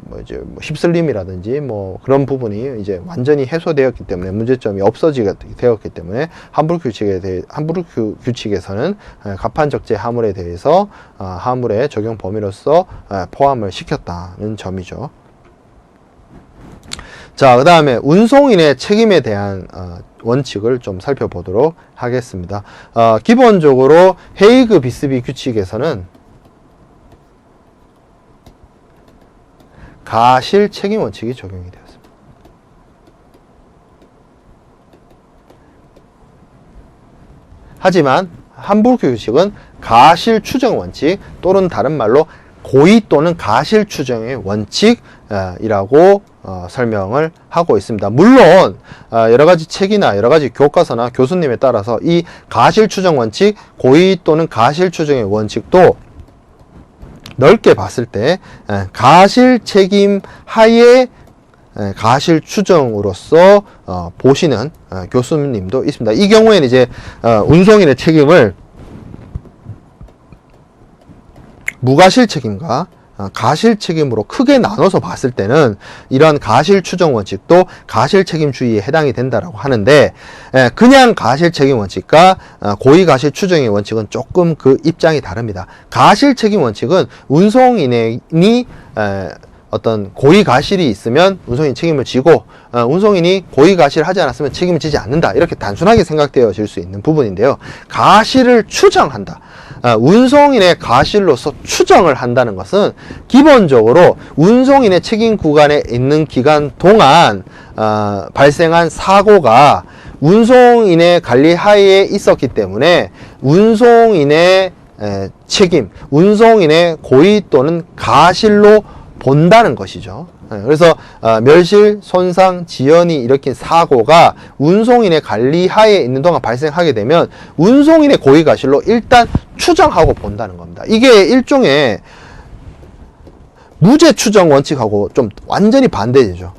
뭐 이제 뭐 휩쓸림이라든지 뭐 그런 부분이 이제 완전히 해소되었기 때문에, 문제점이 없어지게 되었기 때문에 함부르크 규칙에서는 갑판적재 화물에 대해서 화물의 적용 범위로서 포함을 시켰다는 점이죠. 자, 그 다음에 운송인의 책임에 대한 원칙을 좀 살펴보도록 하겠습니다. 기본적으로 헤이그 비스비 규칙에서는 가실 책임 원칙이 적용이 되었습니다. 하지만 함부르크 규칙은 가실 추정 원칙, 또는 다른 말로 고의 또는 가실 추정의 원칙이라고 설명을 하고 있습니다. 물론 여러가지 책이나 여러가지 교과서나 교수님에 따라서 이 가실 추정 원칙, 고의 또는 가실 추정의 원칙도 넓게 봤을 때 가실 책임 하에 가실 추정으로서 보시는 교수님도 있습니다. 이 경우에는 이제 운송인의 책임을 무가실 책임과 가실 책임으로 크게 나눠서 봤을 때는 이런 가실 추정 원칙도 가실 책임주의에 해당이 된다라고 하는데, 그냥 가실 책임 원칙과 고의 가실 추정의 원칙은 조금 그 입장이 다릅니다. 가실 책임 원칙은 운송인이 어떤 고의 가실이 있으면 운송인 책임을 지고, 운송인이 고의 가실을 하지 않았으면 책임을 지지 않는다, 이렇게 단순하게 생각되어질 수 있는 부분인데요. 가실을 추정한다, 운송인의 가실로서 추정을 한다는 것은 기본적으로 운송인의 책임 구간에 있는 기간 동안 발생한 사고가 운송인의 관리 하에 있었기 때문에 운송인의 책임, 운송인의 고의 또는 가실로 본다는 것이죠. 그래서 멸실, 손상, 지연이 일으킨 사고가 운송인의 관리 하에 있는 동안 발생하게 되면 운송인의 고의 가실로 일단 추정하고 본다는 겁니다. 이게 일종의 무죄 추정 원칙하고 좀 완전히 반대되죠.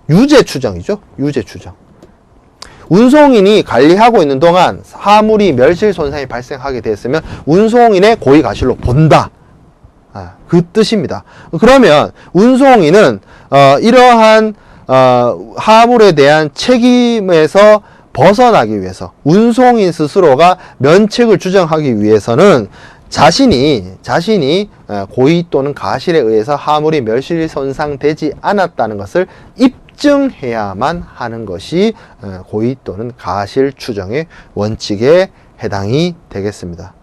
유죄 추정이죠. 유죄 추정. 운송인이 관리하고 있는 동안 사물이 멸실, 손상이 발생하게 되었으면 운송인의 고의 가실로 본다, 그 뜻입니다. 그러면 운송인은 이러한 하물에 대한 책임에서 벗어나기 위해서, 운송인 스스로가 면책을 주장하기 위해서는 자신이 고의 또는 가실에 의해서 하물이 멸실 손상되지 않았다는 것을 입증해야만 하는 것이 고의 또는 가실 추정의 원칙에 해당이 되겠습니다.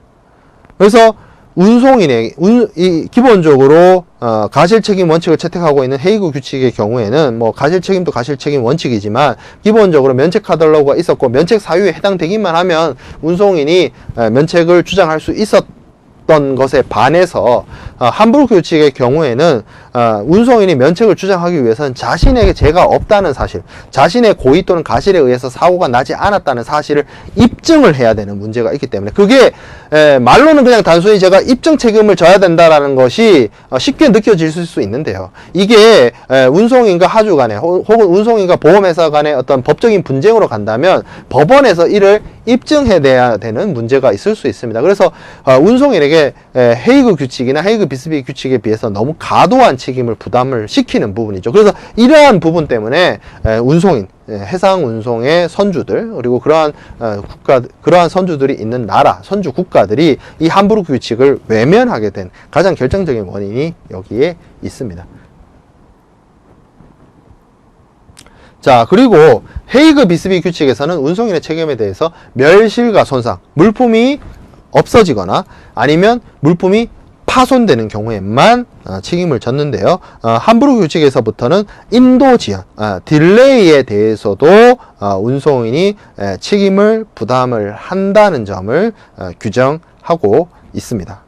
그래서 기본적으로 가실 책임 원칙을 채택하고 있는 헤이그 규칙의 경우에는 뭐 가실 책임도 가실 책임 원칙이지만 기본적으로 면책 카탈로그가 있었고 면책 사유에 해당되기만 하면 운송인이 면책을 주장할 수 있었던 것에 반해서 함부르크 규칙의 경우에는 운송인이 면책을 주장하기 위해서는 자신에게 죄가 없다는 사실, 자신의 고의 또는 가실에 의해서 사고가 나지 않았다는 사실을 입증을 해야 되는 문제가 있기 때문에, 그게 말로는 그냥 단순히 제가 입증 책임을 져야 된다라는 것이 쉽게 느껴질 수 있는데요. 이게 운송인과 하주 간에 혹은 운송인과 보험회사 간의 어떤 법적인 분쟁으로 간다면 법원에서 이를 입증해내야 되는 문제가 있을 수 있습니다. 그래서 운송인에게 헤이그 규칙이나 헤이그 비스비 규칙에 비해서 너무 과도한 책임을 부담을 시키는 부분이죠. 그래서 이러한 부분 때문에 운송인, 해상 운송의 선주들, 그리고 그러한 선주들이 있는 나라, 선주 국가들이 이 함부르크 규칙을 외면하게 된 가장 결정적인 원인이 여기에 있습니다. 자, 그리고 헤이그 비스비 규칙에서는 운송인의 책임에 대해서 멸실과 손상, 물품이 없어지거나 아니면 물품이 파손되는 경우에만 책임을 졌는데요. 함부르크 규칙에서부터는 인도 지연, 딜레이에 대해서도 운송인이 책임을 부담을 한다는 점을 규정하고 있습니다.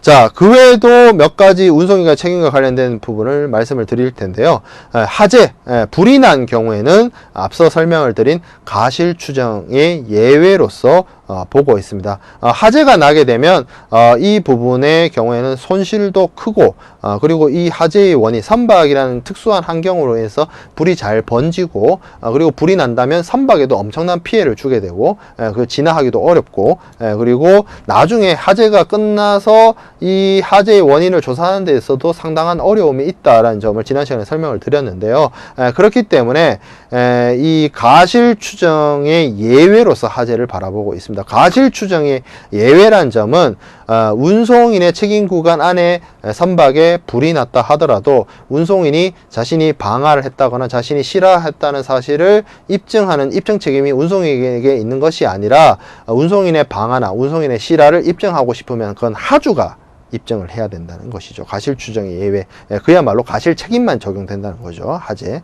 자, 그 외에도 몇 가지 운송인과 책임과 관련된 부분을 말씀을 드릴 텐데요. 하재, 불이 난 경우에는 앞서 설명을 드린 가실 추정의 예외로서 보고 있습니다. 하재가 나게 되면 이 부분의 경우에는 손실도 크고, 그리고 이 하재의 원인, 선박이라는 특수한 환경으로 인해서 불이 잘 번지고, 그리고 불이 난다면 선박에도 엄청난 피해를 주게 되고, 그 진화하기도 어렵고, 그리고 나중에 하재가 끝나서 이 하재의 원인을 조사하는 데 있어도 상당한 어려움이 있다라는 점을 지난 시간에 설명을 드렸는데요. 그렇기 때문에 이 가실 추정의 예외로서 하재를 바라보고 있습니다. 가실 추정의 예외란 점은 운송인의 책임 구간 안에 선박에 불이 났다 하더라도 운송인이 자신이 방화를 했다거나 자신이 실화했다는 사실을 입증하는 입증 책임이 운송인에게 있는 것이 아니라, 운송인의 방화나 운송인의 실화를 입증하고 싶으면 그건 하주가 입증을 해야 된다는 것이죠. 가실 추정의 예외, 그야말로 가실 책임만 적용된다는 거죠. 하재.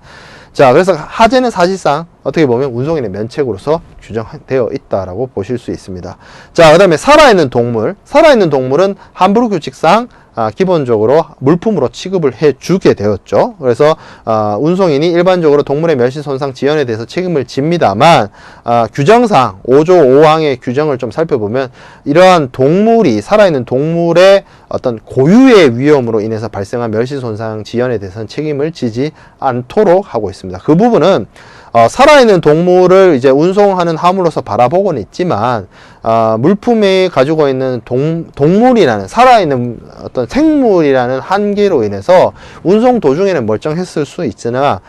자, 그래서 하재는 사실상 어떻게 보면 운송인의 면책으로서 규정되어 있다라고 보실 수 있습니다. 자, 그 다음에 살아있는 동물. 살아있는 동물은 함부르크 규칙상 기본적으로 물품으로 취급을 해주게 되었죠. 그래서 운송인이 일반적으로 동물의 멸시 손상 지연에 대해서 책임을 집니다만 규정상 5조 5항의 규정을 좀 살펴보면 이러한 동물이 살아있는 동물의 어떤 고유의 위험으로 인해서 발생한 멸시 손상 지연에 대해서는 책임을 지지 않도록 하고 있습니다. 그 부분은 살아있는 동물을 이제 운송하는 화물로서 바라보고는 있지만 물품이 가지고 있는 동물이라는 살아있는 어떤 생물이라는 한계로 인해서 운송 도중에는 멀쩡했을 수 있으나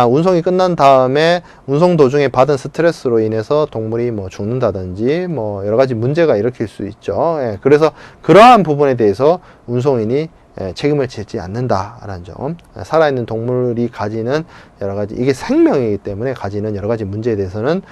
운송이 끝난 다음에 운송 도중에 받은 스트레스로 인해서 동물이 뭐 죽는다든지 뭐 여러 가지 문제가 일으킬 수 있죠. 예, 그래서 그러한 부분에 대해서 운송인이 책임을 지지 않는다라는 점. 살아있는 동물이 가지는 여러 가지, 이게 생명이기 때문에 가지는 여러 가지 문제에 대해서는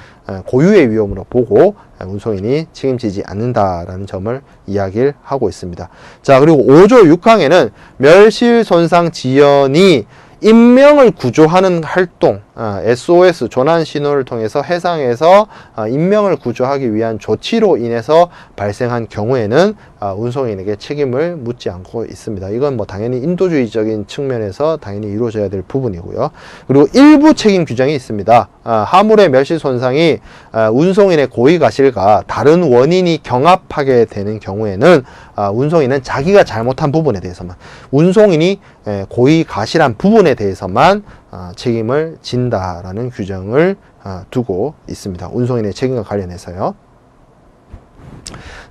고유의 위험으로 보고 운송인이 책임지지 않는다라는 점을 이야기를 하고 있습니다. 자, 그리고 5조 6항에는 멸실손상 지연이 인명을 구조하는 활동, SOS 조난 신호를 통해서 해상에서 인명을 구조하기 위한 조치로 인해서 발생한 경우에는 운송인에게 책임을 묻지 않고 있습니다. 이건 뭐 당연히 인도주의적인 측면에서 당연히 이루어져야 될 부분이고요. 그리고 일부 책임 규정이 있습니다. 화물의 멸실 손상이 운송인의 고의 가실과 다른 원인이 경합하게 되는 경우에는 운송인은 자기가 잘못한 부분에 대해서만, 운송인이 고의 가실한 부분에 대해서만 책임을 진다라는 규정을 두고 있습니다. 운송인의 책임과 관련해서요.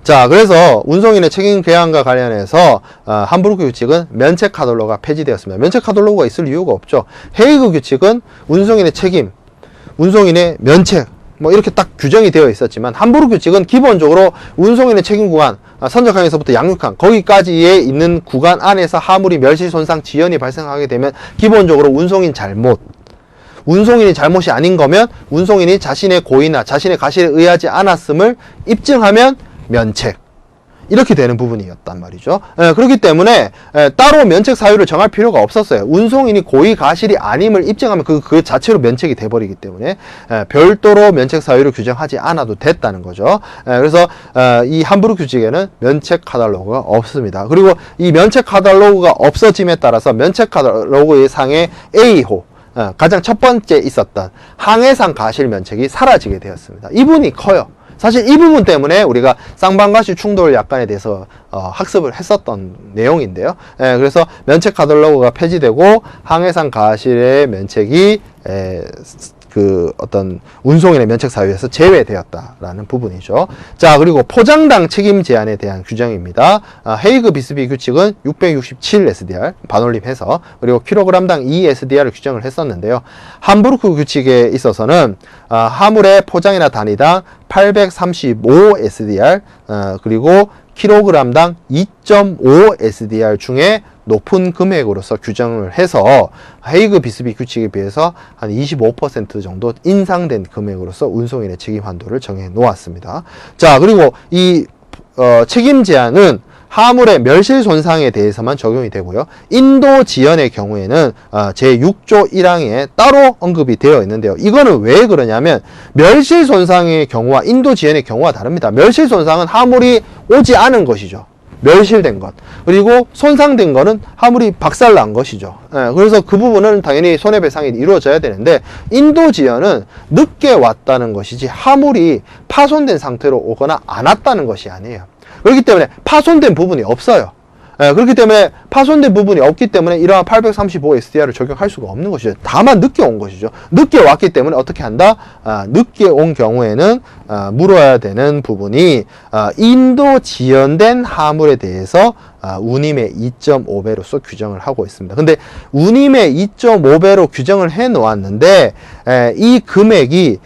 자, 그래서 운송인의 책임 계약과 관련해서 함부르크 규칙은 면책 카탈로그가 폐지되었습니다. 면책 카탈로그가 있을 이유가 없죠. 헤이그 규칙은 운송인의 책임, 운송인의 면책 뭐 이렇게 딱 규정이 되어 있었지만, 함부르크 규칙은 기본적으로 운송인의 책임 구간, 선적항에서부터 양육항 거기까지에 있는 구간 안에서 화물이 멸실 손상 지연이 발생하게 되면 기본적으로 운송인 잘못, 운송인이 잘못이 아닌 거면 운송인이 자신의 고의나 자신의 가실에 의하지 않았음을 입증하면 면책, 이렇게 되는 부분이었단 말이죠. 그렇기 때문에 따로 면책 사유를 정할 필요가 없었어요. 운송인이 고의 가실이 아님을 입증하면 그 자체로 면책이 돼버리기 때문에 별도로 면책 사유를 규정하지 않아도 됐다는 거죠. 그래서 이 함부르크 규칙에는 면책 카탈로그가 없습니다. 그리고 이 면책 카탈로그가 없어짐에 따라서 면책 카탈로그의 상의 A호, 가장 첫 번째 있었던 항해상 가실 면책이 사라지게 되었습니다. 이분이 커요. 사실 이 부분 때문에 우리가 쌍방가시 충돌 약관에 대해서 학습을 했었던 내용인데요. 그래서 면책 카탈로그가 폐지되고 항해상 가실의 면책이 그 어떤 운송인의 면책 사유에서 제외되었다라는 부분이죠. 자, 그리고 포장당 책임 제한에 대한 규정입니다. 헤이그 비스비 규칙은 667 SDR 반올림해서, 그리고 킬로그램당 2 SDR을 규정을 했었는데요. 함부르크 규칙에 있어서는 화물의 포장이나 단위당 835 SDR, 그리고 킬로그램당 2.5 SDR 중에 높은 금액으로서 규정을 해서 헤이그 비스비 규칙에 비해서 한 25% 정도 인상된 금액으로서 운송인의 책임 한도를 정해 놓았습니다. 자, 그리고 이 책임 제한은 화물의 멸실 손상에 대해서만 적용이 되고요. 인도 지연의 경우에는 제6조 1항에 따로 언급이 되어 있는데요. 이거는 왜 그러냐면 멸실 손상의 경우와 인도 지연의 경우가 다릅니다. 멸실 손상은 화물이 오지 않은 것이죠. 멸실된 것. 그리고 손상된 거는 화물이 박살난 것이죠. 그래서 그 부분은 당연히 손해배상이 이루어져야 되는데, 인도 지연은 늦게 왔다는 것이지 화물이 파손된 상태로 오거나 안 왔다는 것이 아니에요. 그렇기 때문에 파손된 부분이 없어요. 그렇기 때문에 파손된 부분이 없기 때문에 이러한 835 SDR을 적용할 수가 없는 것이죠. 다만 늦게 온 것이죠. 늦게 왔기 때문에 어떻게 한다? 늦게 온 경우에는 물어야 되는 부분이 인도 지연된 화물에 대해서 운임의 2.5배로서 규정을 하고 있습니다. 근데 운임의 2.5배로 규정을 해 놓았는데 이 금액이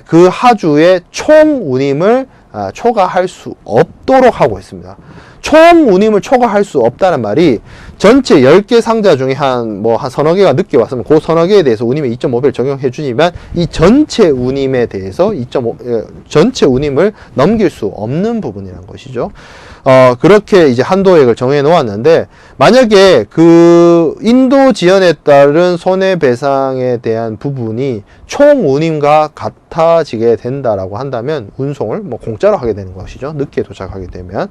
그 하주의 총 운임을 초과할 수 없도록 하고 있습니다. 총 운임을 초과할 수 없다는 말이 전체 10개 상자 중에 한 서너 개가 늦게 왔으면 그 서너 개에 대해서 운임의 2.5배를 적용해 주지만 이 전체 운임에 대해서 전체 운임을 넘길 수 없는 부분이라는 것이죠. 그렇게 이제 한도액을 정해 놓았는데, 만약에 그 인도 지연에 따른 손해배상에 대한 부분이 총 운임과 같아지게 된다라고 한다면 운송을 공짜로 하게 되는 것이죠. 늦게 도착하게 하게 되면.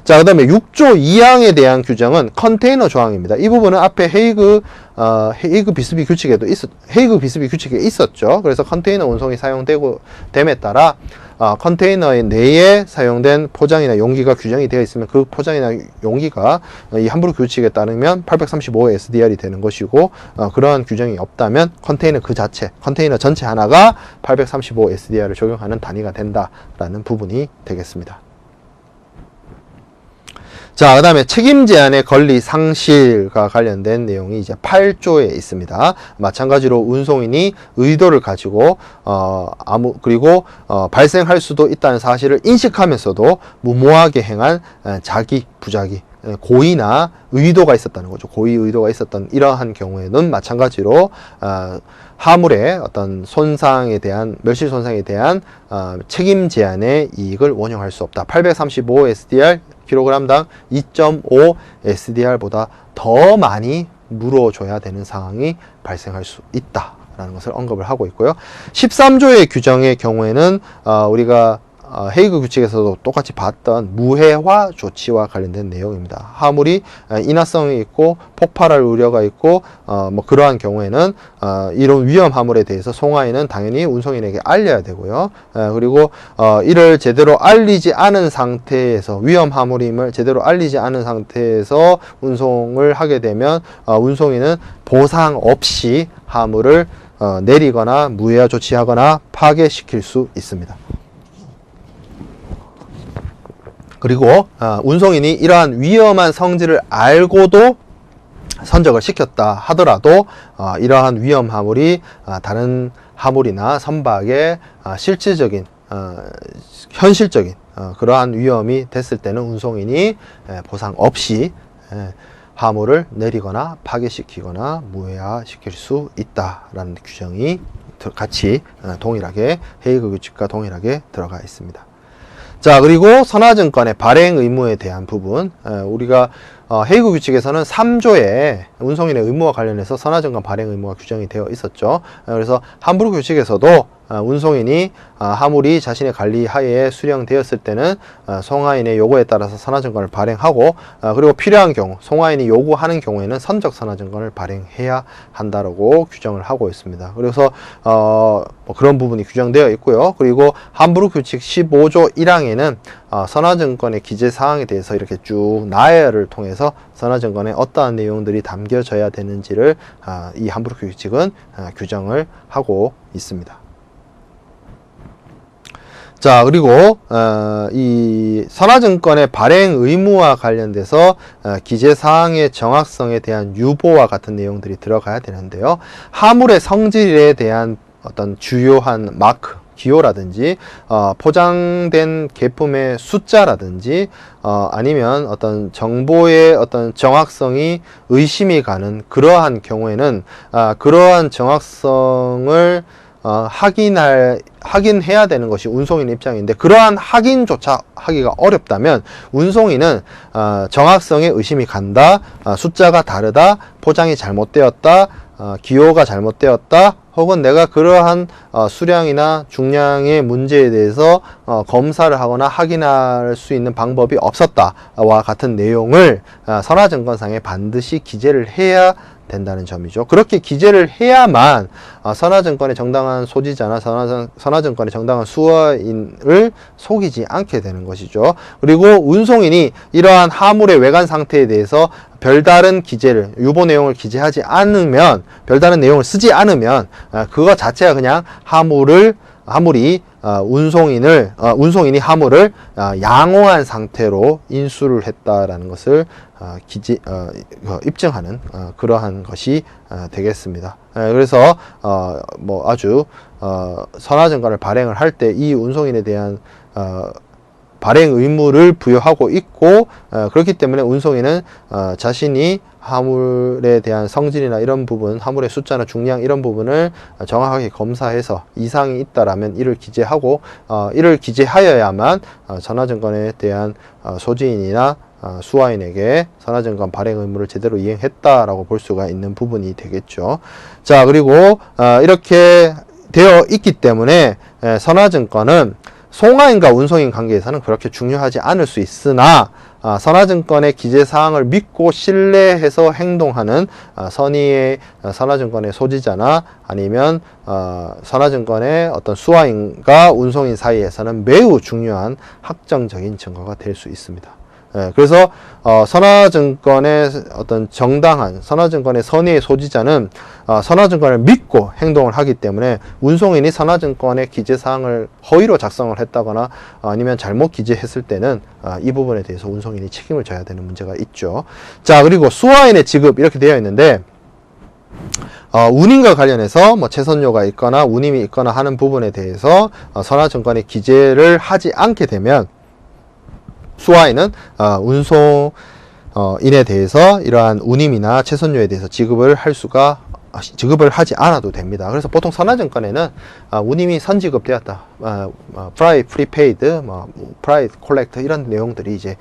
자, 그 다음에 6조 2항에 대한 규정은 컨테이너 조항입니다. 이 부분은 앞에 헤이그 비스비 규칙에도 헤이그 비스비 규칙에 있었죠. 그래서 컨테이너 운송이 사용되고 됨에 따라 컨테이너의 내에 사용된 포장이나 용기가 규정이 되어 있으면 그 포장이나 용기가 이 함부르크 규칙에 따르면 835 SDR이 되는 것이고, 그러한 규정이 없다면 컨테이너 전체 하나가 835 SDR을 적용하는 단위가 된다라는 부분이 되겠습니다. 자, 그 다음에 책임 제한의 권리 상실과 관련된 내용이 이제 8조에 있습니다. 마찬가지로 운송인이 의도를 가지고 그리고 발생할 수도 있다는 사실을 인식하면서도 무모하게 행한 자기 부작위, 고의나 의도가 있었다는 거죠. 고의 의도가 있었던 이러한 경우에는 마찬가지로 화물의 어떤 손상에 대한, 멸실 손상에 대한 책임 제한의 이익을 원용할 수 없다. 835 SDR 킬로그램당 2.5 SDR보다 더 많이 물어줘야 되는 상황이 발생할 수 있다라는 것을 언급을 하고 있고요. 13조의 규정의 경우에는 우리가 헤이그 규칙에서도 똑같이 봤던 무해화 조치와 관련된 내용입니다. 화물이 인화성이 있고 폭발할 우려가 있고 뭐 그러한 경우에는 이런 위험 화물에 대해서 송화인은 당연히 운송인에게 알려야 되고요. 그리고 이를 제대로 알리지 않은 상태에서, 위험 화물임을 제대로 알리지 않은 상태에서 운송을 하게 되면 운송인은 보상 없이 화물을 내리거나 무해화 조치하거나 파괴시킬 수 있습니다. 그리고 운송인이 이러한 위험한 성질을 알고도 선적을 시켰다 하더라도 이러한 위험 화물이 다른 화물이나 선박에 실질적인 현실적인 그러한 위험이 됐을 때는 운송인이 보상 없이 화물을 내리거나 파괴시키거나 무해화시킬 수 있다라는 규정이 같이 동일하게 헤이그 규칙과 동일하게 들어가 있습니다. 자, 그리고 선화증권의 발행 의무에 대한 부분, 우리가 헤이그 규칙에서는 3조에 운송인의 의무와 관련해서 선화증권 발행 의무가 규정이 되어 있었죠. 그래서 함부르크 규칙에서도 운송인이 화물이 자신의 관리 하에 수령되었을 때는 송화인의 요구에 따라서 선화증권을 발행하고, 그리고 필요한 경우 송화인이 요구하는 경우에는 선적 선화증권을 발행해야 한다라고 규정을 하고 있습니다. 그래서 뭐 그런 부분이 규정되어 있고요. 그리고 함부르크 규칙 15조 1항에는 선화증권의 기재사항에 대해서 이렇게 쭉 나열을 통해서 선화증권에 어떠한 내용들이 담겨져야 되는지를 이 함부르크 규칙은 규정을 하고 있습니다. 자, 그리고 이 선화증권의 발행 의무와 관련돼서 기재사항의 정확성에 대한 유보와 같은 내용들이 들어가야 되는데요. 화물의 성질에 대한 어떤 주요한 마크, 기호라든지 포장된 계품의 숫자라든지 아니면 어떤 정보의 어떤 정확성이 의심이 가는 그러한 경우에는 그러한 정확성을 확인해야 되는 것이 운송인 입장인데, 그러한 확인조차 하기가 어렵다면 운송인은 정확성에 의심이 간다, 숫자가 다르다, 포장이 잘못되었다, 기호가 잘못되었다, 혹은 내가 그러한 수량이나 중량의 문제에 대해서 검사를 하거나 확인할 수 있는 방법이 없었다와 같은 내용을 선화증권상에 반드시 기재를 해야 된다는 점이죠. 그렇게 기재를 해야만 선화증권의 정당한 소지자나 선화증권의 정당한 수화인을 속이지 않게 되는 것이죠. 그리고 운송인이 이러한 화물의 외관 상태에 대해서 별다른 기재를, 유보 내용을 기재하지 않으면, 별다른 내용을 쓰지 않으면 그거 자체가 그냥 화물이 운송인이 화물을 양호한 상태로 인수를 했다라는 것을 입증하는 그러한 것이 되겠습니다. 그래서 뭐 아주 선화증권을 발행을 할 때 이 운송인에 대한 발행 의무를 부여하고 있고, 그렇기 때문에 운송인은 자신이 화물에 대한 성질이나 이런 부분, 화물의 숫자나 중량 이런 부분을 정확하게 검사해서 이상이 있다라면 이를 기재하고, 이를 기재하여야만 선화증권에 대한 소지인이나 수화인에게 선화증권 발행 의무를 제대로 이행했다라고 볼 수가 있는 부분이 되겠죠. 자, 그리고 이렇게 되어 있기 때문에 선화증권은 송하인과 운송인 관계에서는 그렇게 중요하지 않을 수 있으나 선화증권의 기재사항을 믿고 신뢰해서 행동하는 선화증권의 소지자나 아니면 선화증권의 어떤 수화인과 운송인 사이에서는 매우 중요한 확정적인 증거가 될 수 있습니다. 그래서 선화증권의 어떤 정당한 선화증권의 선의의 소지자는 선화증권을 믿고 행동을 하기 때문에 운송인이 선화증권의 기재사항을 허위로 작성을 했다거나 아니면 잘못 기재했을 때는 이 부분에 대해서 운송인이 책임을 져야 되는 문제가 있죠. 자, 그리고 수화인의 지급 이렇게 되어 있는데 운임과 관련해서 뭐 채선료가 있거나 운임이 있거나 하는 부분에 대해서 선화증권의 기재를 하지 않게 되면 수화인은 운송인에 대해서 이러한 운임이나 채선료에 대해서 지급을 하지 않아도 됩니다. 그래서 보통 선화증권에는 운임이 선지급되었다, 프라이 프리페이드, 프라이 콜렉트 이런 내용들이 이제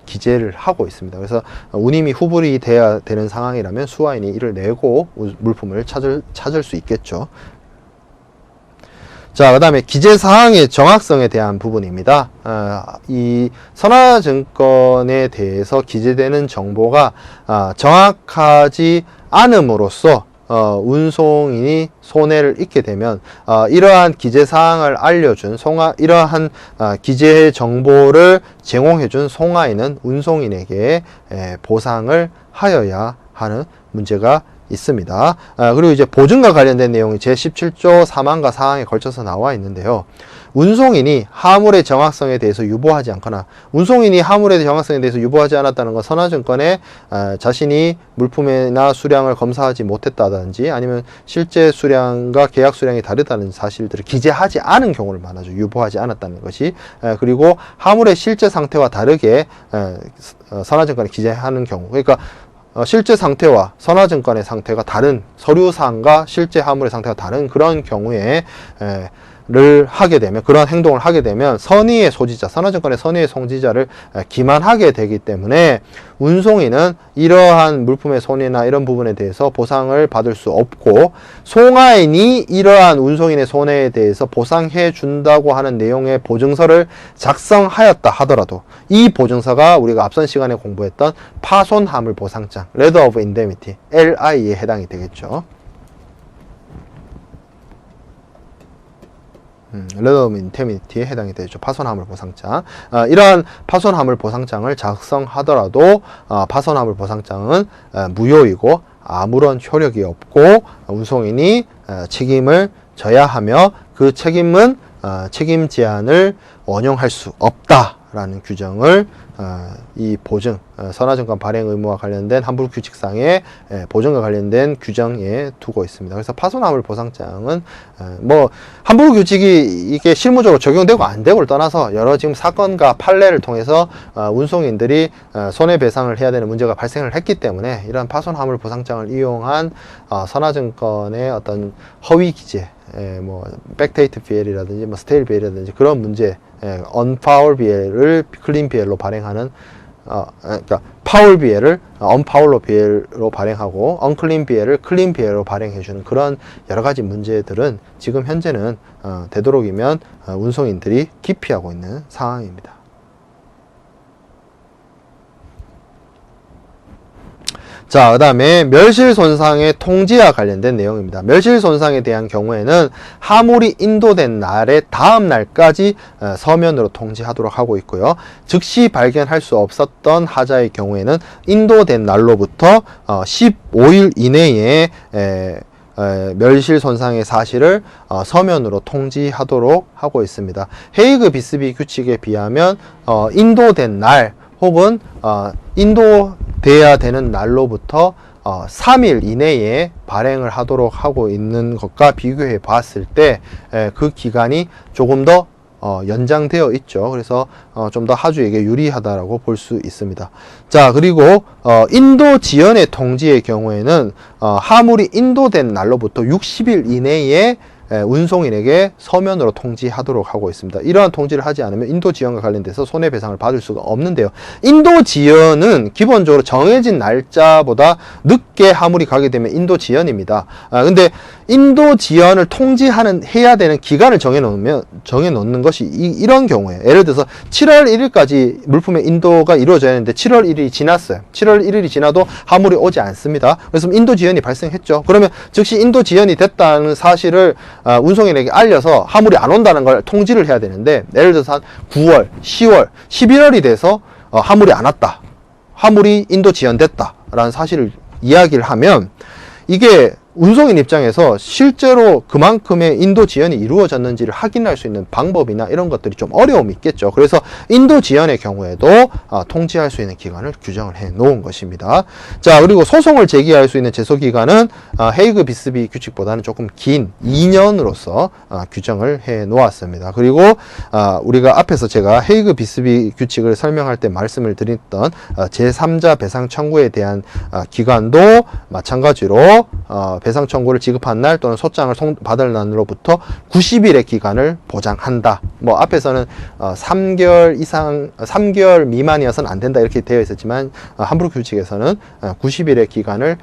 기재를 하고 있습니다. 그래서 운임이 후불이 돼야 되는 상황이라면 수화인이 이를 내고 물품을 찾을 수 있겠죠. 자, 그 다음에 기재사항의 정확성에 대한 부분입니다. 이 선화증권에 대해서 기재되는 정보가 정확하지 않음으로써 운송인이 손해를 입게 되면 이러한 기재사항을 알려준 이러한 기재 정보를 제공해준 송하인은 운송인에게 보상을 하여야 하는 문제가 있습니다. 그리고 이제 보증과 관련된 내용이 제17조 3항과 4항에 걸쳐서 나와 있는데요. 운송인이 하물의 정확성에 대해서 유보하지 않거나, 운송인이 하물의 정확성에 대해서 유보하지 않았다는 건 선화증권에 자신이 물품이나 수량을 검사하지 못했다든지 아니면 실제 수량과 계약 수량이 다르다는 사실들을 기재하지 않은 경우를 말하죠. 유보하지 않았다는 것이. 그리고 하물의 실제 상태와 다르게 선화증권에 기재하는 경우, 그러니까 실제 상태와 선화증권의 상태가 다른, 서류상과 실제 하물의 상태가 다른 그런 경우에 그런 행동을 하게 되면 선의의 소지자, 선화증권의 선의의 소지자를 기만하게 되기 때문에 운송인은 이러한 물품의 손해나 이런 부분에 대해서 보상을 받을 수 없고, 송하인이 이러한 운송인의 손해에 대해서 보상해 준다고 하는 내용의 보증서를 작성하였다 하더라도 이 보증서가 우리가 앞선 시간에 공부했던 파손하물 보상장, Letter of Indemnity, LI에 해당이 되겠죠. Letter of Indemnity에 해당이 되죠. 파손하물 보상장. 이러한 파손하물 보상장을 작성하더라도 파손하물 보상장은 무효이고 아무런 효력이 없고 운송인이 책임을 져야 하며 그 책임은 책임 제한을 원용할 수 없다라는 규정을 이 보증, 선화증권 발행 의무와 관련된 환불규칙상의 보증과 관련된 규정에 두고 있습니다. 그래서 파손하물 보상장은 뭐 환불규칙이 이게 실무적으로 적용되고 안 되고를 떠나서 여러 지금 사건과 판례를 통해서 운송인들이 손해배상을 해야 되는 문제가 발생을 했기 때문에 이런 파손하물 보상장을 이용한 선화증권의 어떤 허위 기재, 뭐 백데이트 BL이라든지 뭐 스테일 BL이라든지 그런 문제, 언파울 BL을 클린 BL로 발행하는 그러니까 파울 BL을 언파울로 BL로 발행하고 언클린 BL을 클린 BL로 발행해주는 그런 여러 가지 문제들은 지금 현재는 되도록이면 운송인들이 기피하고 있는 상황입니다. 자, 그 다음에 멸실손상의 통지와 관련된 내용입니다. 멸실손상에 대한 경우에는 하물이 인도된 날의 다음 날까지 서면으로 통지하도록 하고 있고요. 즉시 발견할 수 없었던 하자의 경우에는 인도된 날로부터 15일 이내에 멸실손상의 사실을 서면으로 통지하도록 하고 있습니다. 헤이그 비스비 규칙에 비하면 인도된 날 혹은 인도돼야 되는 날로부터 3일 이내에 발행을 하도록 하고 있는 것과 비교해 봤을 때 그 기간이 조금 더 연장되어 있죠. 그래서 좀 더 하주에게 유리하다라고 볼 수 있습니다. 자, 그리고 인도 지연의 통지의 경우에는 하물이 인도된 날로부터 60일 이내에 운송인에게 서면으로 통지하도록 하고 있습니다. 이러한 통지를 하지 않으면 인도 지연과 관련돼서 손해배상을 받을 수가 없는데요. 인도 지연은 기본적으로 정해진 날짜보다 늦게 화물이 가게 되면 인도 지연입니다. 근데 인도 지연을 해야 되는 기간을 정해놓는 것이 이런 경우에, 예를 들어서 7월 1일까지 물품의 인도가 이루어져야 하는데 7월 1일이 지났어요. 7월 1일이 지나도 화물이 오지 않습니다. 그래서 인도 지연이 발생했죠. 그러면 즉시 인도 지연이 됐다는 사실을 운송인에게 알려서 화물이 안 온다는 걸 통지를 해야 되는데, 예를 들어서 한 9월, 10월, 11월이 돼서 화물이 안 왔다, 화물이 인도 지연됐다 라는 사실을 이야기를 하면, 이게 운송인 입장에서 실제로 그만큼의 인도 지연이 이루어졌는지를 확인할 수 있는 방법이나 이런 것들이 좀 어려움이 있겠죠. 그래서 인도 지연의 경우에도 통지할 수 있는 기간을 규정을 해 놓은 것입니다. 자, 그리고 소송을 제기할 수 있는 제소 기간은 헤이그 비스비 규칙보다는 조금 긴 2년으로서 규정을 해 놓았습니다. 그리고 우리가 앞에서 제가 헤이그 비스비 규칙을 설명할 때 말씀을 드렸던 제3자 배상 청구에 대한 기간도 마찬가지로 배상 청구를 지급한 날 또는 소장을 받을 날로부터 90일의 기간을 보장한다. 뭐 앞에서는 3개월 미만이어서는 안 된다 이렇게 되어 있었지만, 함부르크 규칙에서는 90일의 기간을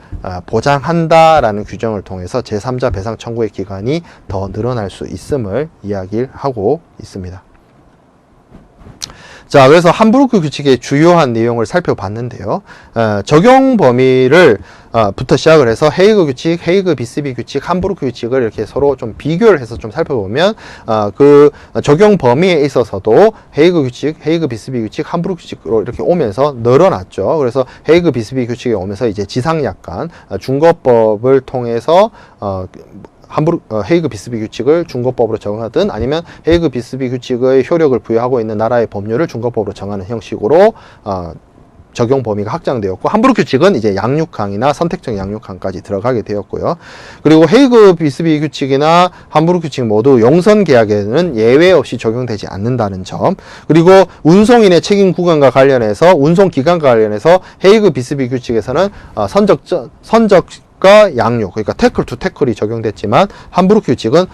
보장한다라는 규정을 통해서 제3자 배상 청구의 기간이 더 늘어날 수 있음을 이야기를 하고 있습니다. 자, 그래서 함부르크 규칙의 주요한 내용을 살펴봤는데요. 적용 범위를 부터 시작을 해서 헤이그 규칙, 헤이그 비스비 규칙, 함부르크 규칙을 이렇게 서로 좀 비교를 해서 좀 살펴보면 그 적용 범위에 있어서도 헤이그 규칙, 헤이그 비스비 규칙, 함부르크 규칙으로 이렇게 오면서 늘어났죠. 그래서 헤이그 비스비 규칙에 오면서 이제 지상약관, 중거법을 통해서 헤이그 비스비 규칙을 중거법으로 적용하든, 아니면 헤이그 비스비 규칙의 효력을 부여하고 있는 나라의 법률을 중거법으로 정하는 형식으로 적용 범위가 확장되었고, 함부르크 규칙은 이제 양육항이나 선택적 양육항까지 들어가게 되었고요. 그리고 헤이그 비스비 규칙이나 함부르크 규칙 모두 용선 계약에는 예외 없이 적용되지 않는다는 점, 그리고 운송인의 책임 구간과 관련해서, 운송 기간과 관련해서 헤이그 비스비 규칙에서는 선적과 양육, 그러니까 태클 투 태클이 적용됐지만, 함부르크 규칙은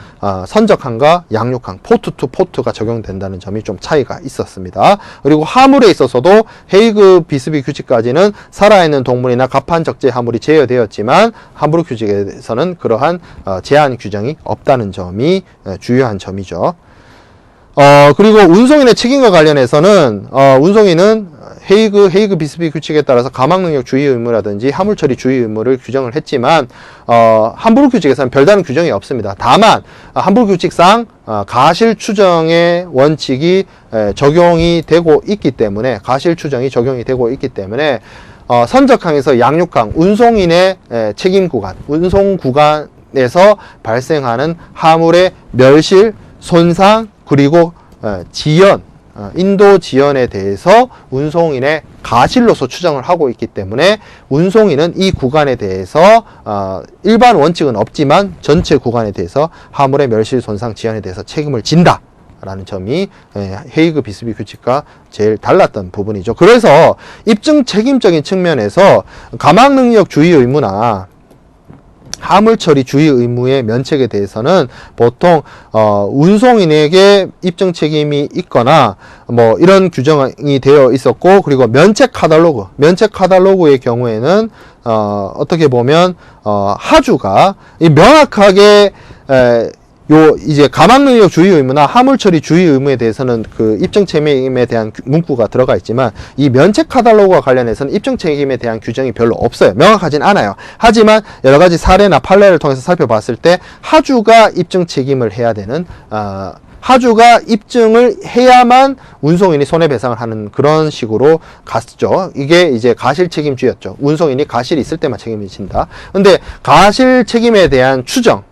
선적항과 양육항, 포트 투 포트가 적용된다는 점이 좀 차이가 있었습니다. 그리고 화물에 있어서도 헤이그 비스비 규칙까지는 살아있는 동물이나 갑판 적재 화물이 제어되었지만, 함부르크 규칙에서는 그러한 제한 규정이 없다는 점이 주요한 점이죠. 그리고 운송인의 책임과 관련해서는 운송인은 헤이그 비스비 규칙에 따라서 가망능력 주의 의무라든지 화물 처리 주의 의무를 규정을 했지만, 함부르크 규칙에서는 별다른 규정이 없습니다. 다만 함부르크 규칙상 가실 추정의 원칙이 적용이 되고 있기 때문에, 가실 추정이 적용이 되고 있기 때문에 선적항에서 양육항, 운송인의 책임 구간, 운송 구간에서 발생하는 화물의 멸실, 손상, 그리고 지연, 인도 지연에 대해서 운송인의 가실로서 추정을 하고 있기 때문에, 운송인은 이 구간에 대해서 일반 원칙은 없지만 전체 구간에 대해서 화물의 멸실, 손상, 지연에 대해서 책임을 진다 라는 점이 헤이그 비스비 규칙과 제일 달랐던 부분이죠. 그래서 입증 책임적인 측면에서 가망능력 주의 의무나 화물 처리 주의 의무의 면책에 대해서는 보통 운송인에게 입증 책임이 있거나 뭐 이런 규정이 되어 있었고, 그리고 면책 카탈로그의 경우에는 어떻게 보면 하주가 명확하게 이제 가망능력 주의 의무나 화물 처리 주의 의무에 대해서는 그 입증 책임에 대한 문구가 들어가 있지만, 이 면책 카탈로그와 관련해서는 입증 책임에 대한 규정이 별로 없어요. 명확하진 않아요. 하지만 여러 가지 사례나 판례를 통해서 살펴봤을 때 하주가 입증 책임을 해야 되는, 하주가 입증을 해야만 운송인이 손해배상을 하는 그런 식으로 갔죠. 이게 이제 가실 책임주의였죠. 운송인이 가실이 있을 때만 책임을 진다. 근데 가실 책임에 대한 추정,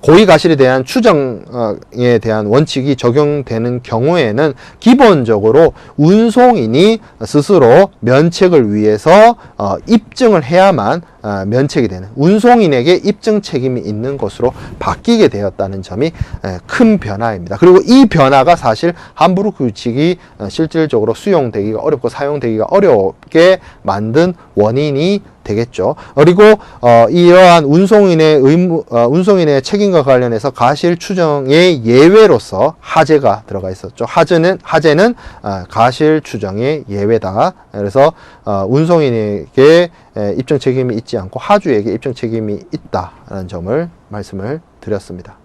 고의 가실에 대한 추정에 대한 원칙이 적용되는 경우에는 기본적으로 운송인이 스스로 면책을 위해서 입증을 해야만 면책이 되는 운송인에게 입증 책임이 있는 것으로 바뀌게 되었다는 점이 큰 변화입니다. 그리고 이 변화가 사실 함부르크 규칙이 실질적으로 수용되기가 어렵고 사용되기가 어렵게 만든 원인이 되겠죠. 그리고 이러한 운송인의 운송인의 책임과 관련해서 가실 추정의 예외로서 하재가 들어가 있었죠. 하재는 가실 추정의 예외다. 그래서 운송인에게 입증 책임이 있지 않고 하주에게 입증 책임이 있다라는 점을 말씀을 드렸습니다.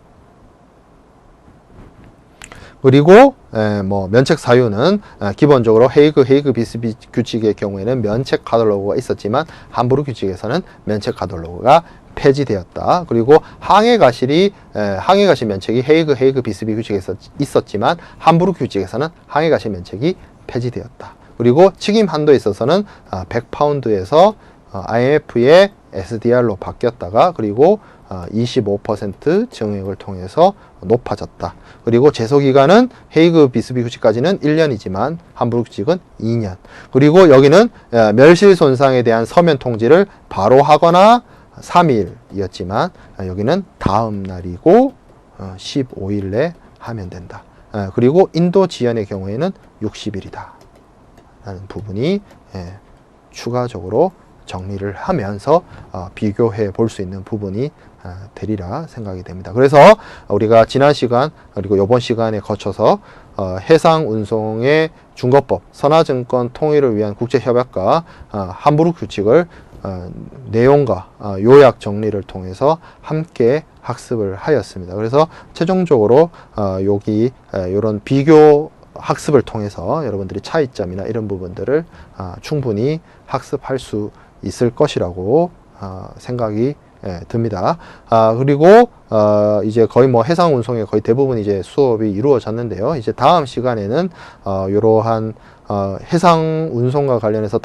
그리고 면책 사유는 기본적으로 헤이그 비스비 규칙의 경우에는 면책 카탈로그가 있었지만 함부르크 규칙에서는 면책 카탈로그가 폐지되었다. 그리고 항해 가실 면책이 헤이그 비스비 규칙에서 있었지만 함부르크 규칙에서는 항해 가실 면책이 폐지되었다. 그리고 책임 한도에 있어서는 100파운드에서 IMF의 SDR로 바뀌었다가 그리고 25% 증액을 통해서 높아졌다. 그리고 제소기간은 헤이그 비스비 규칙까지는 1년이지만 함부르크 규칙은 2년. 그리고 여기는 멸실 손상에 대한 서면 통지를 바로 하거나 3일이었지만 여기는 다음 날이고 15일 내 하면 된다. 그리고 인도 지연의 경우에는 60일이다. 라는 부분이 추가적으로 정리를 하면서 비교해 볼 수 있는 부분이 되리라 생각이 됩니다. 그래서 우리가 지난 시간 그리고 이번 시간에 거쳐서 해상 운송의 중거법, 선화증권 통일을 위한 국제협약과 함부르크 규칙을 내용과 요약 정리를 통해서 함께 학습을 하였습니다. 그래서 최종적으로 여기 이런 비교 학습을 통해서 여러분들이 차이점이나 이런 부분들을 충분히 학습할 수 있을 것이라고 생각이 듭니다. 그리고 이제 거의 해상 운송의 거의 대부분 이제 수업이 이루어졌는데요. 이제 다음 시간에는 이러한 해상 운송과 관련해서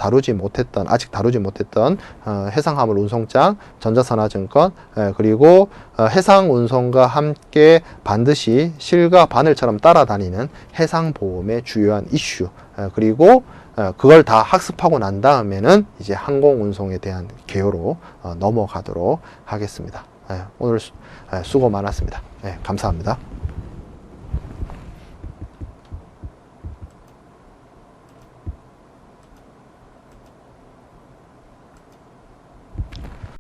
아직 다루지 못했던 해상화물 운송장, 전자선화증권, 그리고 해상 운송과 함께 반드시 실과 바늘처럼 따라다니는 해상보험의 주요한 이슈, 그리고 그걸 다 학습하고 난 다음에는 이제 항공운송에 대한 개요로 넘어가도록 하겠습니다. 오늘 수고 많았습니다. 감사합니다.